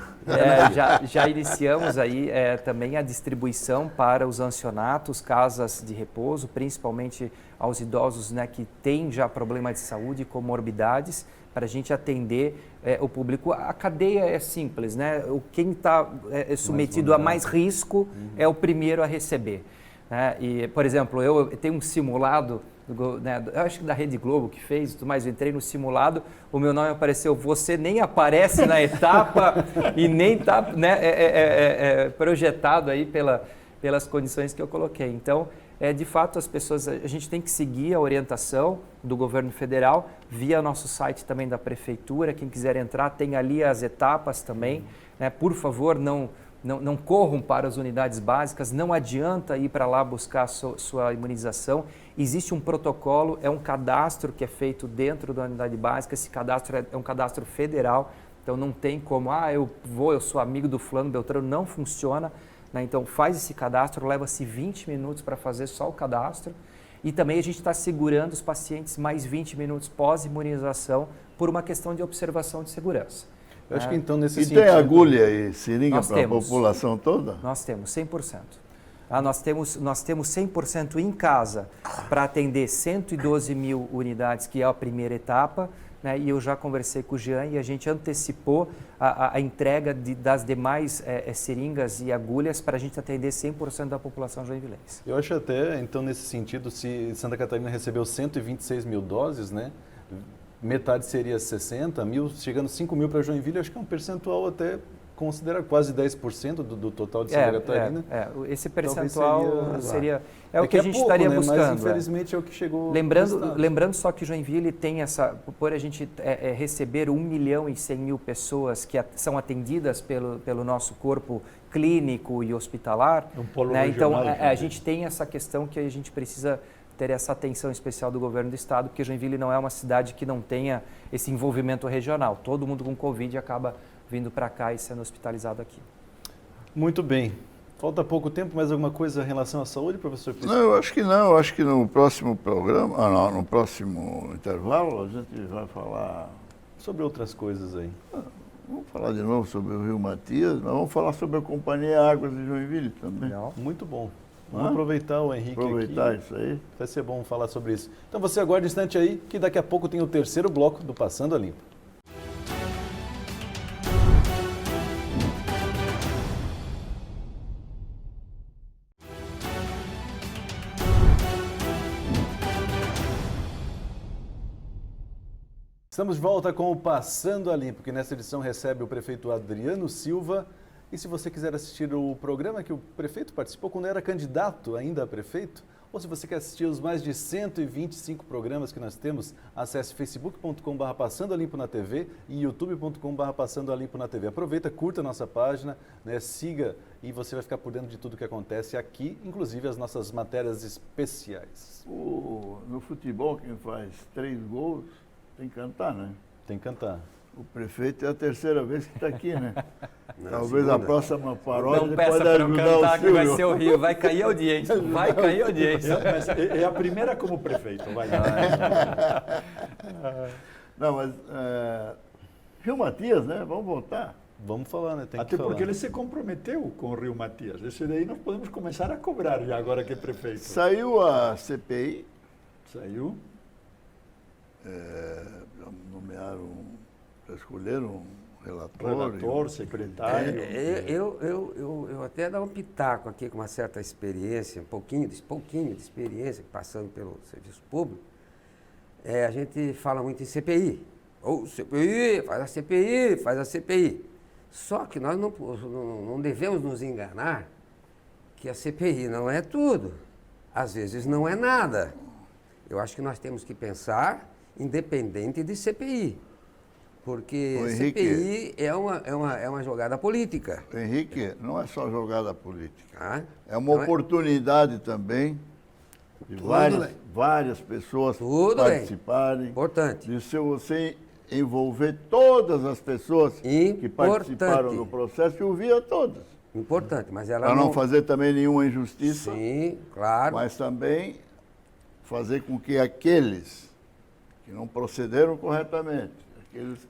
Já iniciamos aí também a distribuição para os ancionatos, casas de repouso, principalmente aos idosos, né, que têm já problemas de saúde, comorbidades, para a gente atender o público. A cadeia é simples, né? Quem está submetido a mais risco é o primeiro a receber. Né? E, por exemplo, eu tenho um simulado, né, eu acho que da Rede Globo que fez, mas eu entrei no simulado, o meu nome apareceu, você nem aparece na etapa e nem está, né, projetado aí pelas condições que eu coloquei. Então, de fato, as pessoas, a gente tem que seguir a orientação do governo federal via nosso site também da prefeitura. Quem quiser entrar, tem ali as etapas também. Né? Por favor, não corram para as unidades básicas, não adianta ir para lá buscar sua imunização. Existe um protocolo, é um cadastro que é feito dentro da unidade básica. Esse cadastro é um cadastro federal, então não tem como, eu sou amigo do fulano, Beltrano, não funciona. Né? Então faz esse cadastro, leva-se 20 minutos para fazer só o cadastro. E também a gente está segurando os pacientes mais 20 minutos pós-imunização por uma questão de observação de segurança. Eu acho que então nesse E sentido... tem agulha e seringa para a população toda? Nós temos 100%. Nós temos 100% em casa para atender 112 mil unidades, que é a primeira etapa. Né? E eu já conversei com o Jean e a gente antecipou a entrega das demais seringas e agulhas para a gente atender 100% da população joinvilense. Eu acho até, então, nesse sentido, se Santa Catarina recebeu 126 mil doses, né? Metade seria 60 mil, chegando 5 mil para Joinville, acho que é um percentual até considerável, quase 10% do total de Santa Catarina. Esse percentual seria o que a gente pouco, estaria né? buscando. Mas infelizmente é o que chegou. Lembrando só que Joinville tem por a gente receber 1.100.000 pessoas que são atendidas pelo nosso corpo clínico e hospitalar. Um polo né? Então regional, a gente tem essa questão que a gente precisa ter essa atenção especial do governo do estado, porque Joinville não é uma cidade que não tenha esse envolvimento regional. Todo mundo com Covid acaba vindo para cá e sendo hospitalizado aqui. Muito bem. Falta pouco tempo, mais alguma coisa em relação à saúde, professor Prisco? Não, eu acho que não. Eu acho que no próximo programa, no próximo intervalo, a gente vai falar... Sobre outras coisas aí. Vamos falar de novo sobre o Rio Matias, mas vamos falar sobre a Companhia Águas de Joinville também. Não. Muito bom. Vamos aproveitar o Henrique Aproveitar aqui. isso aí. Vai ser bom falar sobre isso. Então você aguarde um instante aí, que daqui a pouco tem o terceiro bloco do Passando a Limpo. Estamos de volta com o Passando a Limpo, que nessa edição recebe o prefeito Adriano Silva. E se você quiser assistir o programa que o prefeito participou quando era candidato ainda a prefeito, ou se você quer assistir os mais de 125 programas que nós temos, acesse facebook.com.br Passando a Limpo na TV e youtube.com.br Passando a Limpo na TV. Aproveita, curta a nossa página, né, siga e você vai ficar por dentro de tudo que acontece aqui, inclusive as nossas matérias especiais. No futebol, quem faz 3 gols tem que cantar, né? Tem que cantar. O prefeito é a terceira vez que está aqui, né? Não, Talvez segunda. a próxima paródia Não ele peça pode para eu ajudar cantar o que vai Silvio. ser horrível, vai cair a audiência, vai cair a audiência. Mas é a primeira como prefeito, vai. Não, mas Rio Matias, né? Vamos voltar. Vamos falar, né? Tem Até que falar. porque ele se comprometeu com o Rio Matias. Esse daí nós podemos começar a cobrar já agora que é prefeito. Saiu a CPI, Saiu. já escolheram um Relator, secretário. Eu até dar um pitaco aqui com uma certa experiência, um pouquinho de experiência, passando pelo serviço público. A gente fala muito em CPI. Ou CPI, faz a CPI, faz a CPI. Só que nós não devemos nos enganar que a CPI não é tudo. Às vezes não é nada. Eu acho que nós temos que pensar independente de CPI. Porque CPI é uma jogada política. Henrique, não é só jogada política. Tá? É uma oportunidade também de várias pessoas participarem. Importante. De você envolver todas as pessoas que participaram do processo e ouvir a todas. Importante, mas ela Para não fazer também nenhuma injustiça. Sim, claro. Mas também fazer com que aqueles que não procederam corretamente, aqueles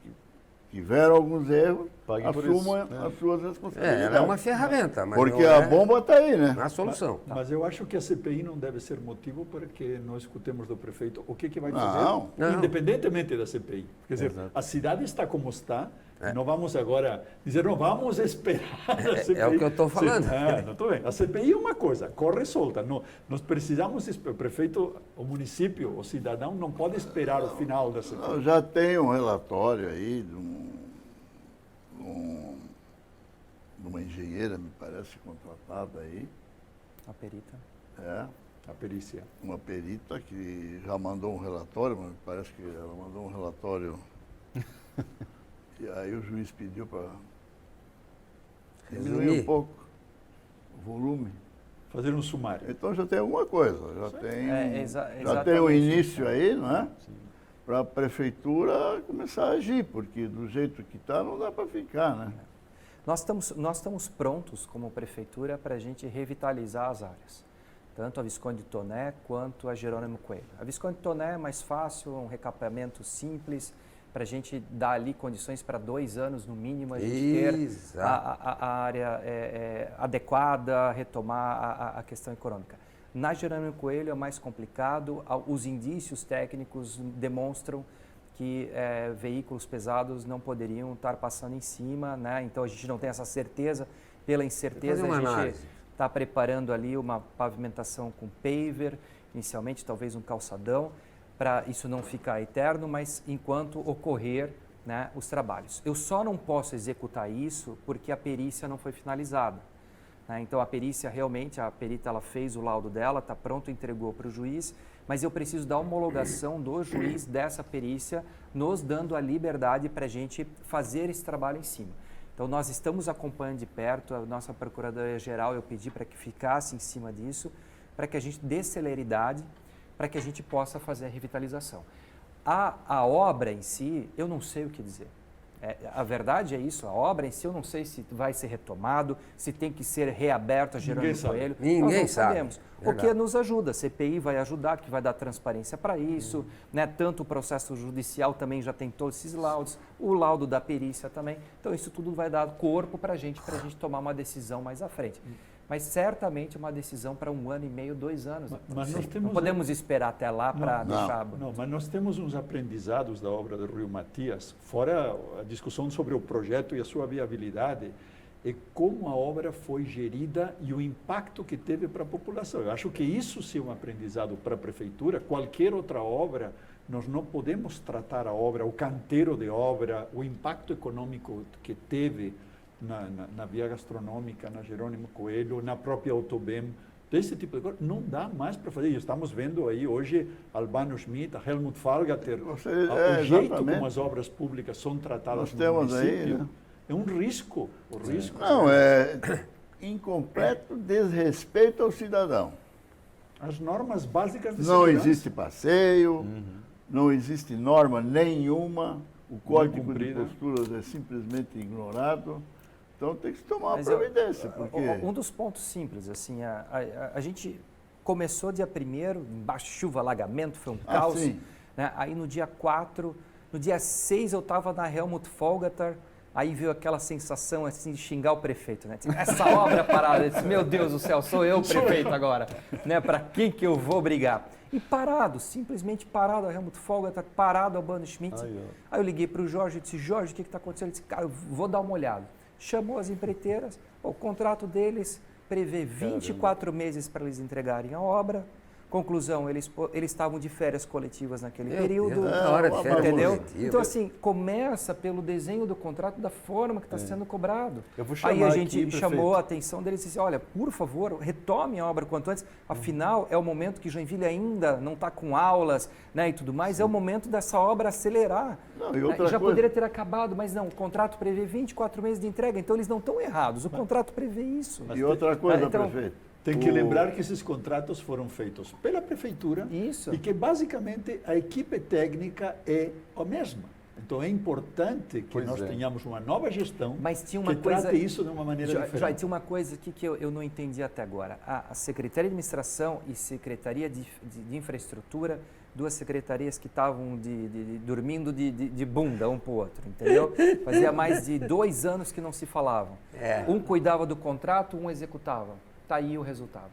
que tiveram alguns erros, Paguem por assumam isso, as suas responsabilidades. Ela é uma ferramenta, mas Porque não a é bomba está aí, né? a solução. Mas eu acho que a CPI não deve ser motivo para que nós escutemos do prefeito o que vai Não. fazer, Não. independentemente da CPI. Quer dizer, Exato. a cidade está como está, e não vamos agora dizer, não, vamos esperar a CPI. É o que eu estou falando. Não, tô bem. A CPI é uma coisa, corre solta. Não, nós precisamos, o prefeito, o município, o cidadão não pode esperar o final da CPI. Não, já tem um relatório aí de uma engenheira, me parece, contratada aí. A perita. É, A perícia. uma perita que já mandou um relatório, mas parece que ela mandou um relatório. E aí o juiz pediu para diminuir Resumir. um pouco o volume. Fazer um sumário. Então já tem alguma coisa, já tem, já tem exatamente. um início aí, não é? Para a prefeitura começar a agir, porque do jeito que está não dá para ficar, né? Nós estamos prontos, como prefeitura, para a gente revitalizar as áreas. Tanto a Visconde Toné quanto a Jerônimo Coelho. A Visconde Toné é mais fácil, um recapeamento simples, para a gente dar ali condições para 2 anos, no mínimo, a gente ter a área adequada, retomar a questão econômica. Na Jerônimo Coelho é mais complicado, os indícios técnicos demonstram que veículos pesados não poderiam estar passando em cima, né? Então a gente não tem essa certeza. Pela incerteza, a gente está preparando ali uma pavimentação com paver, inicialmente talvez um calçadão, para isso não ficar eterno, mas enquanto ocorrer, né, os trabalhos. Eu só não posso executar isso porque a perícia não foi finalizada. Né? Então a perícia realmente, a perita ela fez o laudo dela, está pronto, entregou para o juiz, mas eu preciso da homologação do juiz dessa perícia, nos dando a liberdade para a gente fazer esse trabalho em cima. Então nós estamos acompanhando de perto, a nossa Procuradoria-Geral, eu pedi para que ficasse em cima disso, para que a gente dê celeridade, para que a gente possa fazer a revitalização. A obra em si, eu não sei o que dizer. A verdade é isso, a obra em si eu não sei se vai ser retomado, se tem que ser reaberto a Jerônimo Coelho. Ninguém Nós não sabe. sabemos. O que nos ajuda, a CPI vai ajudar, que vai dar transparência para isso, né? Tanto o processo judicial também já tem todos esses laudos, o laudo da perícia também. Então isso tudo vai dar corpo para a gente tomar uma decisão mais à frente. Mas certamente uma decisão para 1 ano e meio, 2 anos. Mas nós Não temos podemos esperar até lá para deixar... Não, mas nós temos uns aprendizados da obra do Rui Matias, fora a discussão sobre o projeto e a sua viabilidade, e como a obra foi gerida e o impacto que teve para a população. Eu acho que isso sim é um aprendizado para a prefeitura. Qualquer outra obra, nós não podemos tratar a obra, o canteiro de obra, o impacto econômico que teve na via gastronômica, na Jerônimo Coelho, na própria Autobem, desse tipo de coisa, não dá mais para fazer. E estamos vendo aí hoje Albano Schmidt, Helmut Falgater, o jeito como as obras públicas são tratadas no município. Aí, né? É um risco. O risco. Não, é incompleto desrespeito ao cidadão. As normas básicas de Não segurança. existe passeio, não existe norma nenhuma, o código de cumprida. posturas é simplesmente ignorado. Então tem que se tomar uma Mas providência, porque... Um dos pontos simples, assim, a gente começou dia 1º, embaixo de chuva, alagamento, foi um caos. sim. Né? Aí no dia 4, no dia 6 eu estava na Helmut Folgater, aí veio aquela sensação assim de xingar o prefeito, né? Essa obra parada, eu disse, meu Deus do céu, sou eu o prefeito agora, né? Para quem que eu vou brigar? E parado, simplesmente parado, a Helmut Folgater, parado, Albano Schmidt. Aí eu liguei para o Jorge e disse, Jorge, o que está acontecendo? Ele disse, cara, eu vou dar uma olhada. Chamou as empreiteiras, o contrato deles prevê 24 meses para eles entregarem a obra. Conclusão, eles estavam de férias coletivas naquele período, hora de férias entendeu? coletiva. Então assim, começa pelo desenho do contrato da forma que está sendo cobrado. Eu vou chamar Aí a gente aqui, chamou a atenção deles e disse, olha, por favor, retome a obra quanto antes, afinal é o momento que Joinville ainda não está com aulas, né, e tudo mais, é o momento dessa obra acelerar. Não, e Né? outra Já coisa- poderia ter acabado, mas não, o contrato prevê 24 meses de entrega, então eles não estão errados, o contrato prevê isso. E outra coisa, Então, prefeito. Tem que lembrar que esses contratos foram feitos pela prefeitura Isso. e que basicamente a equipe técnica é a mesma. Então é importante que Pois nós é. tenhamos uma nova gestão Mas tinha uma que coisa, trate isso de uma maneira Jorge, diferente. tinha uma coisa aqui que eu não entendi até agora. A Secretaria de Administração e Secretaria de Infraestrutura, duas secretarias que estavam dormindo de bunda um para o outro, entendeu? Fazia mais de 2 anos que não se falavam. Um cuidava do contrato, um executava. Está aí o resultado.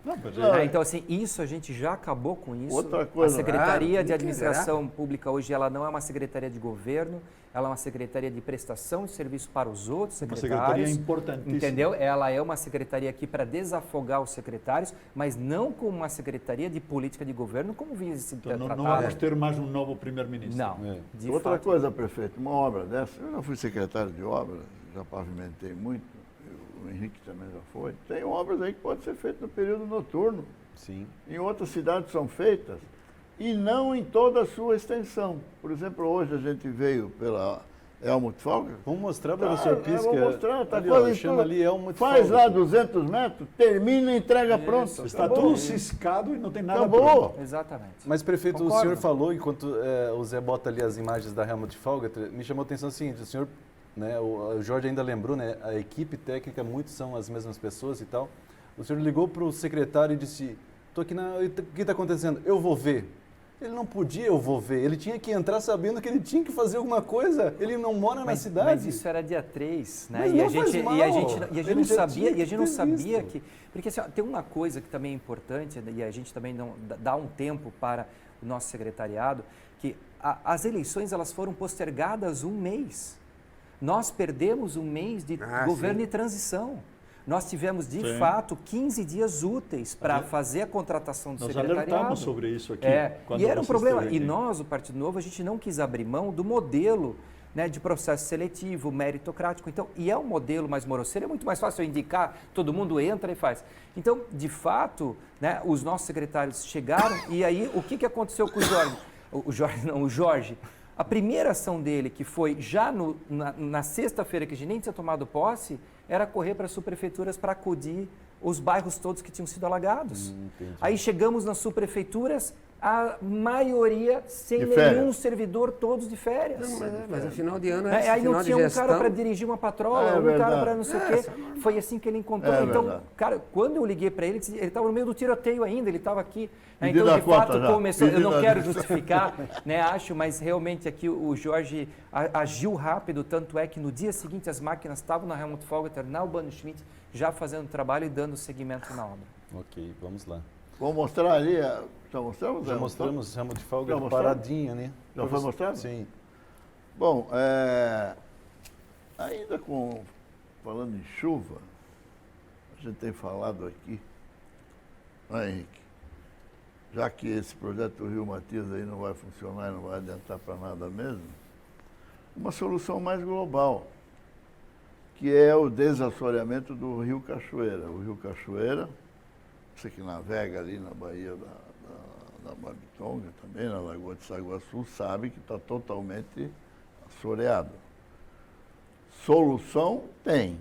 Então, assim, isso a gente já acabou com isso. Outra coisa, a Secretaria ah, de Administração Pública hoje, ela não é uma secretaria de governo, ela é uma secretaria de prestação de serviço para os outros Uma secretários. secretaria importantíssima. Entendeu? Ela é uma secretaria aqui para desafogar os secretários, mas não como uma secretaria de política de governo, como vinha se Então, não tratado. vamos ter mais um novo primeiro-ministro. Não, É. de Outra fato. coisa, prefeito, uma obra dessa, eu já fui secretário de obras, já pavimentei muito, o Henrique também já foi. Tem obras aí que podem ser feitas no período noturno. Sim. Em outras cidades são feitas e não em toda a sua extensão. Por exemplo, hoje a gente veio pela Helmut Falga. Vamos mostrar para o senhor Pisca. Vou mostrar, tá ali, ó, quase chama tudo. ali Helmut Faz Falga, lá senhor. 200 metros, termina e entrega pronto. Está Acabou. tudo ciscado e não tem nada Acabou. pronto. Exatamente. Mas, prefeito, Concordo. o senhor falou, enquanto o Zé bota ali as imagens da Helmut Falga, me chamou a atenção o seguinte, o senhor, né, o Jorge ainda lembrou, né, a equipe técnica, muitos são as mesmas pessoas e tal. O senhor ligou para o secretário e disse, o que está acontecendo? Eu vou ver. Ele não podia, eu vou ver. Ele tinha que entrar sabendo que ele tinha que fazer alguma coisa. Ele não mora na cidade. Mas isso era dia 3, né? Mas E a não faz gente, mal. e a gente Ele não já sabia, tinha e a gente não que ter sabia visto. que. Porque assim, ó, tem uma coisa que também é importante, e a gente também não dá um tempo para o nosso secretariado, que as eleições elas foram postergadas 1 mês. Nós perdemos 1 mês de governo sim. e transição. Nós tivemos, de Sim. fato, 15 dias úteis para fazer a contratação do Nós secretariado. alertamos sobre isso aqui. quando E era um você problema. esteve E aqui. nós, o Partido Novo, a gente não quis abrir mão do modelo, né, de processo seletivo, meritocrático. Então, e é um modelo mais morosseiro, é muito mais fácil eu indicar, todo mundo entra e faz. Então, de fato, né, os nossos secretários chegaram e aí o que aconteceu com o Jorge? O Jorge. A primeira ação dele, que foi já na sexta-feira, que a gente nem tinha tomado posse, era correr para as subprefeituras para acudir os bairros todos que tinham sido alagados. Aí chegamos nas subprefeituras, a maioria sem De férias. nenhum servidor, todos de férias. Mas no final de ano é Aí final não de tinha um gestão. cara para dirigir uma patrola, É um cara verdade. para não sei o quê. Foi assim que ele encontrou. É Então, verdade. cara, quando eu liguei para ele estava no meio do tiroteio ainda, ele estava aqui. Né? Pedindo Então, a de conta fato, já. começou. Eu não Pedindo a- quero justificar, né, acho, mas realmente aqui o Jorge agiu rápido, tanto é que no dia seguinte as máquinas estavam na Helmut Folger, na Urbano Schmidt, já fazendo trabalho e dando seguimento na obra. Ok, vamos lá. Vamos mostrar ali, já mostramos? Já mostramos Helmut Falga Já mostramos? paradinha, né? Já foi mostrado? Sim. Bom, ainda falando em chuva, a gente tem falado aqui, né, Henrique? Já que esse projeto do Rio Matias aí não vai funcionar e não vai adiantar para nada mesmo, uma solução mais global, que é o desassoreamento do Rio Cachoeira. O Rio Cachoeira, você que navega ali na Baía da Babitonga, também na Lagoa de Saguaçu, sabe que está totalmente assoreado. Solução tem.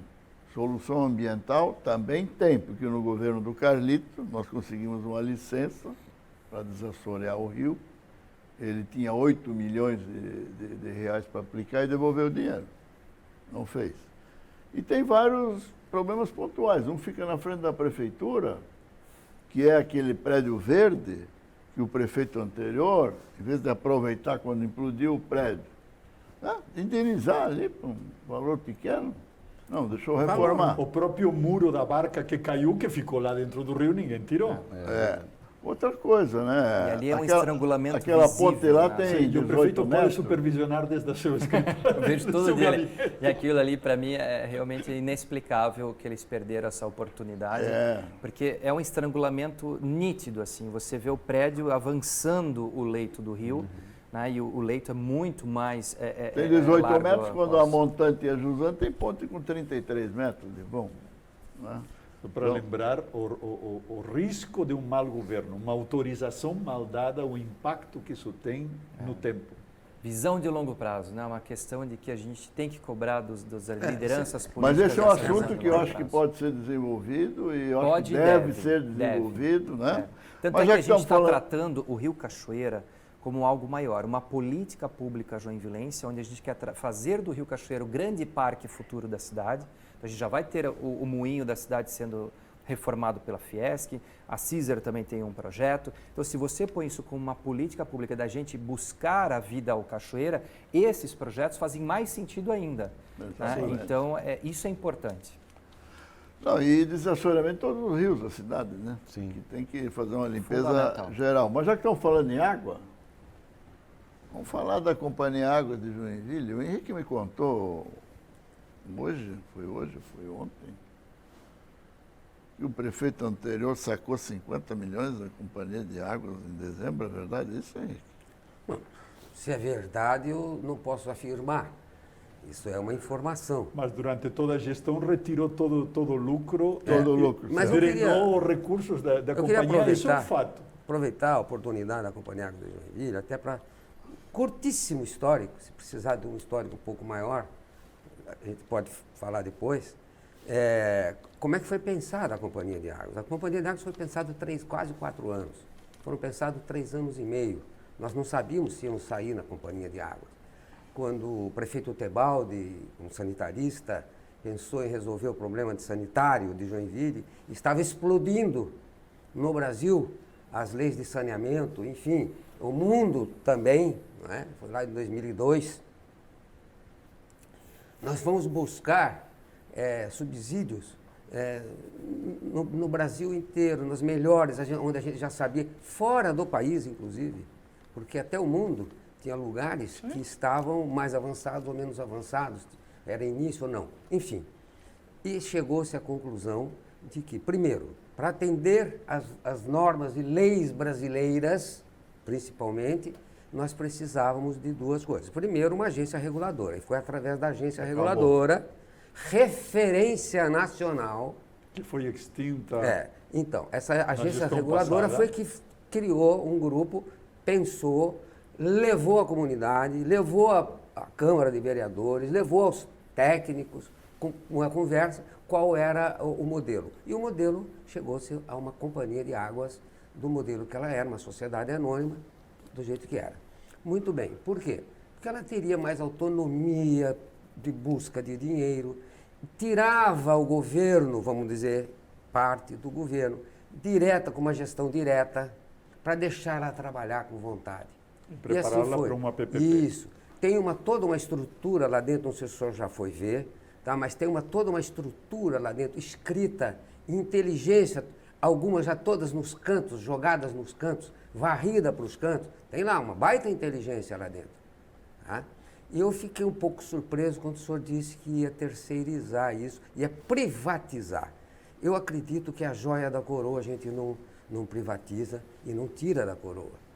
Solução ambiental também tem, porque no governo do Carlito nós conseguimos uma licença para desassorear o rio. Ele tinha 8 milhões de reais para aplicar e devolveu o dinheiro. Não fez. E tem vários problemas pontuais. Um fica na frente da prefeitura, que é aquele prédio verde que o prefeito anterior, em vez de aproveitar quando implodiu o prédio, indenizar ali por um valor pequeno, não, deixou reformar. O próprio muro da barca que caiu, que ficou lá dentro do rio, ninguém tirou. Outra coisa, né? E ali é um estrangulamento Aquela visível, ponte lá né? tem E o 18 prefeito pode metros. supervisionar desde a sua escritório. Eu vejo todo Seu dia. gabinete. E aquilo ali, para mim, é realmente inexplicável que eles perderam essa oportunidade. Porque é um estrangulamento nítido, assim. Você vê o prédio avançando o leito do rio, né? E o leito é muito mais Tem 18 largo metros, quando após. a montante e a jusante tem ponte com 33 metros de vão. Né? Para lembrar o risco de um mau governo, uma autorização mal dada, o impacto que isso tem no tempo. Visão de longo prazo, né? Uma questão de que a gente tem que cobrar das lideranças políticas. Mas esse é um essa visão assunto de que eu longo acho que prazo. pode ser desenvolvido e eu acho Pode que e deve ser desenvolvido, deve. né? Tanto Mas é que já a gente estamos está falando- tratando o Rio Cachoeira como algo maior, uma política pública joinvilense, onde a gente quer fazer do Rio Cachoeiro o grande parque futuro da cidade. Então, a gente já vai ter o moinho da cidade sendo reformado pela Fiesc, a Cizer também tem um projeto. Então, se você põe isso como uma política pública da gente buscar a vida ao Cachoeira, esses projetos fazem mais sentido ainda. Né? Então, isso é importante. Não, e desassoreamento de todos os rios da cidade, né? Sim. Que tem que fazer uma limpeza geral. Mas já que estão falando em água, vamos falar da Companhia Águas de Joinville. O Henrique me contou foi ontem, que o prefeito anterior sacou 50 milhões da Companhia de Águas em dezembro. É verdade isso, Henrique? Bom, se é verdade, eu não posso afirmar. Isso é uma informação. Mas durante toda a gestão retirou todo o lucro. Todo o lucro. Mas Drenou os recursos da companhia, isso é um fato. Aproveitar a oportunidade da Companhia Águas de Joinville, até para curtíssimo histórico, se precisar de um histórico um pouco maior, a gente pode falar depois, como é que foi pensada a Companhia de Águas. A Companhia de Águas foi pensada quase 4 anos. Foram pensados 3 anos e meio. Nós não sabíamos se íamos sair na Companhia de Águas. Quando o prefeito Tebaldi, um sanitarista, pensou em resolver o problema de sanitário de Joinville, estava explodindo no Brasil as leis de saneamento, enfim, o mundo também, né? Foi lá em 2002. Nós fomos buscar subsídios no Brasil inteiro, nas melhores, onde a gente já sabia, fora do país, inclusive, porque até o mundo tinha lugares que estavam mais avançados ou menos avançados, era início ou não, enfim. E chegou-se à conclusão de que, primeiro, para atender as normas e leis brasileiras, principalmente, nós precisávamos de 2 coisas. Primeiro, uma agência reguladora, e foi através da agência reguladora, referência nacional. Que foi extinta. Então, essa agência reguladora foi que criou um grupo, pensou, levou a comunidade, levou a Câmara de Vereadores, levou aos técnicos, com uma conversa, qual era o modelo. E o modelo chegou-se a uma companhia de águas do modelo que ela era, uma sociedade anônima, do jeito que era. Muito bem. Por quê? Porque ela teria mais autonomia de busca de dinheiro, tirava o governo, vamos dizer, parte do governo, direta, com uma gestão direta, para deixar ela trabalhar com vontade. E prepará-la assim para uma PPP. Isso. Tem toda uma estrutura lá dentro, não sei se o senhor já foi ver, tá? Mas tem toda uma estrutura lá dentro, escrita, inteligência, algumas já todas nos cantos, jogadas nos cantos, varrida para os cantos. Tem lá uma baita inteligência lá dentro. Tá? E eu fiquei um pouco surpreso quando o senhor disse que ia terceirizar isso, ia privatizar. Eu acredito que a joia da coroa a gente não privatiza e não tira da coroa.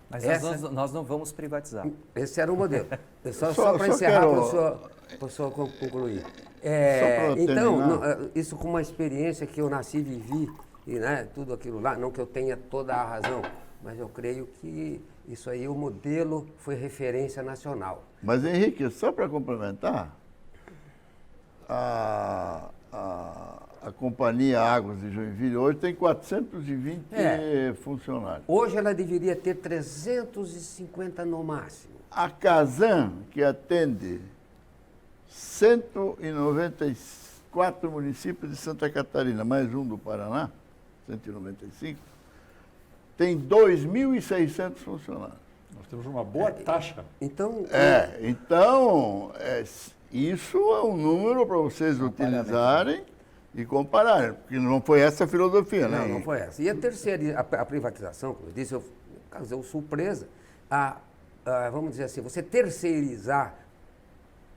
Mas nós não vamos privatizar. Esse era o modelo. Só para encerrar, para o senhor concluir. Então, isso com uma experiência que eu nasci e vivi, e tudo aquilo lá, não que eu tenha toda a razão, mas eu creio que isso aí, o modelo foi referência nacional. Mas, Henrique, só para complementar, a Companhia Águas de Joinville hoje tem 420 funcionários. Hoje ela deveria ter 350 no máximo. A Casan, que atende 194 municípios de Santa Catarina, mais um do Paraná, 195, tem 2.600 funcionários. Nós temos uma boa taxa. Então, isso é um número para vocês utilizarem e compararem, porque não foi essa a filosofia, né? Não foi essa. E a terceira, a privatização, como eu disse, causou surpresa, vamos dizer assim, você terceirizar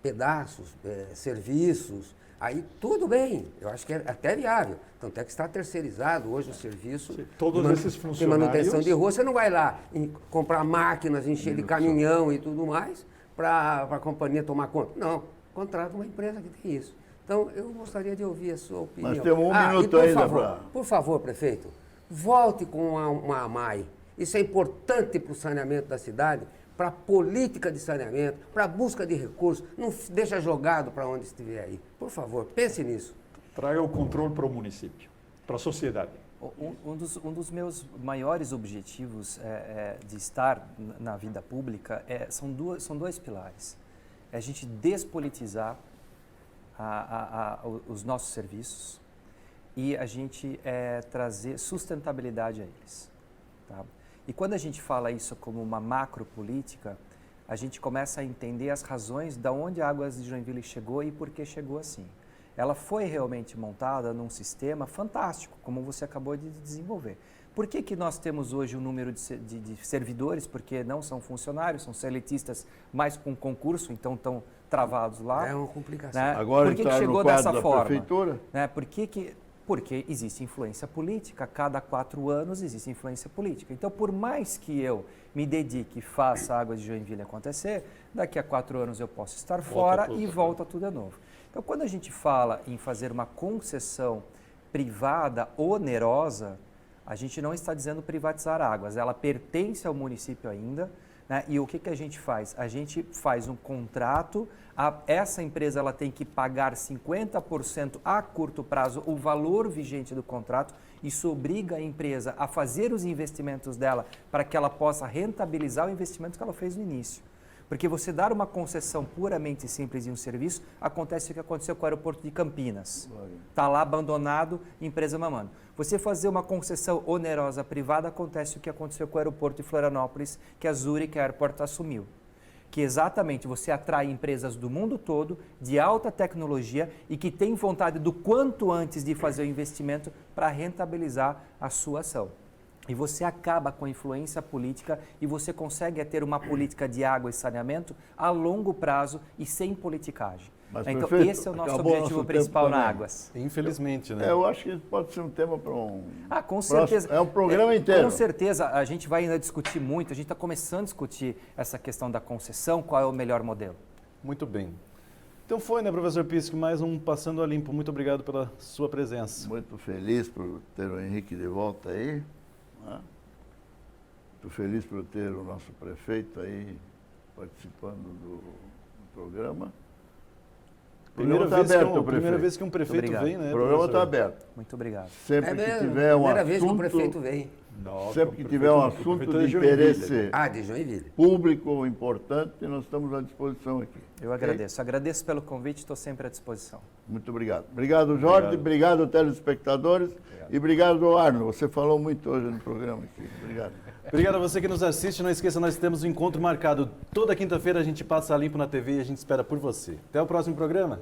pedaços, serviços, aí tudo bem, eu acho que é até viável. Tanto é que está terceirizado hoje o serviço. Sim, todos esses funcionários. De manutenção de rua, você não vai lá comprar máquinas, encher de caminhão e tudo mais, para a companhia tomar conta. Não, contrata uma empresa que tem isso. Então, eu gostaria de ouvir a sua opinião. Nós temos 1 minuto ainda. Por favor, prefeito, volte com uma AMAI. Isso é importante para o saneamento da cidade, para a política de saneamento, para a busca de recursos. Não deixa jogado para onde estiver aí. Por favor, pense nisso. Traga o controle para o município, para a sociedade. Um dos meus maiores objetivos de estar na vida pública são dois pilares. É a gente despolitizar os nossos serviços e a gente trazer sustentabilidade a eles. Tá? E quando a gente fala isso como uma macropolítica, a gente começa a entender as razões de onde a Águas de Joinville chegou e por que chegou assim. Ela foi realmente montada num sistema fantástico, como você acabou de desenvolver. Por que nós temos hoje um número de servidores? Porque não são funcionários, são seletistas, mais com concurso, então estão travados lá. É uma complicação. Né? Agora por que está chegou no quadro dessa da forma? prefeitura? Né? Porque existe influência política, a cada 4 anos existe influência política. Então, por mais que eu me dedique e faça a Águas de Joinville acontecer, daqui a 4 anos eu posso estar fora e volta tudo de novo. Então, quando a gente fala em fazer uma concessão privada onerosa, a gente não está dizendo privatizar águas, ela pertence ao município ainda, né? E o que a gente faz? A gente faz um contrato, essa empresa ela tem que pagar 50% a curto prazo o valor vigente do contrato, isso obriga a empresa a fazer os investimentos dela para que ela possa rentabilizar o investimento que ela fez no início. Porque você dar uma concessão puramente simples em um serviço, acontece o que aconteceu com o aeroporto de Campinas. Está lá abandonado, empresa mamando. Você fazer uma concessão onerosa privada, acontece o que aconteceu com o aeroporto de Florianópolis, que a Zurich Airport assumiu. Que exatamente você atrai empresas do mundo todo, de alta tecnologia e que têm vontade do quanto antes de fazer o investimento para rentabilizar a sua ação. E você acaba com a influência política e você consegue ter uma política de água e saneamento a longo prazo e sem politicagem. Mas, então, prefeito, esse é o nosso acabou objetivo nosso principal tempo na também. Águas. Infelizmente, né? Eu acho que pode ser um tema para um... Com certeza. É um programa inteiro. Com certeza, a gente vai ainda discutir muito, a gente está começando a discutir essa questão da concessão, qual é o melhor modelo. Muito bem. Então foi, né, professor Pisco, mais um Passando a Limpo. Muito obrigado pela sua presença. Muito feliz por ter o Henrique de volta aí. Né? Muito feliz por ter o nosso prefeito aí participando do programa. Primeira vez que um prefeito Obrigado. vem, né? O programa está professor? aberto. Muito obrigado. Sempre É que mesmo, tiver um primeira vez que o assunto, prefeito vem. sempre que tiver um assunto de interesse De Joinville. público ou importante, nós estamos à disposição aqui. Eu agradeço. Agradeço pelo convite, estou sempre à disposição. Muito obrigado. Obrigado, Jorge. Obrigado, telespectadores. E obrigado, Arno. Você falou muito hoje no programa aqui. Obrigado. Obrigado a você que nos assiste. Não esqueça, nós temos um encontro marcado. Toda quinta-feira a gente passa a limpo na TV e a gente espera por você. Até o próximo programa.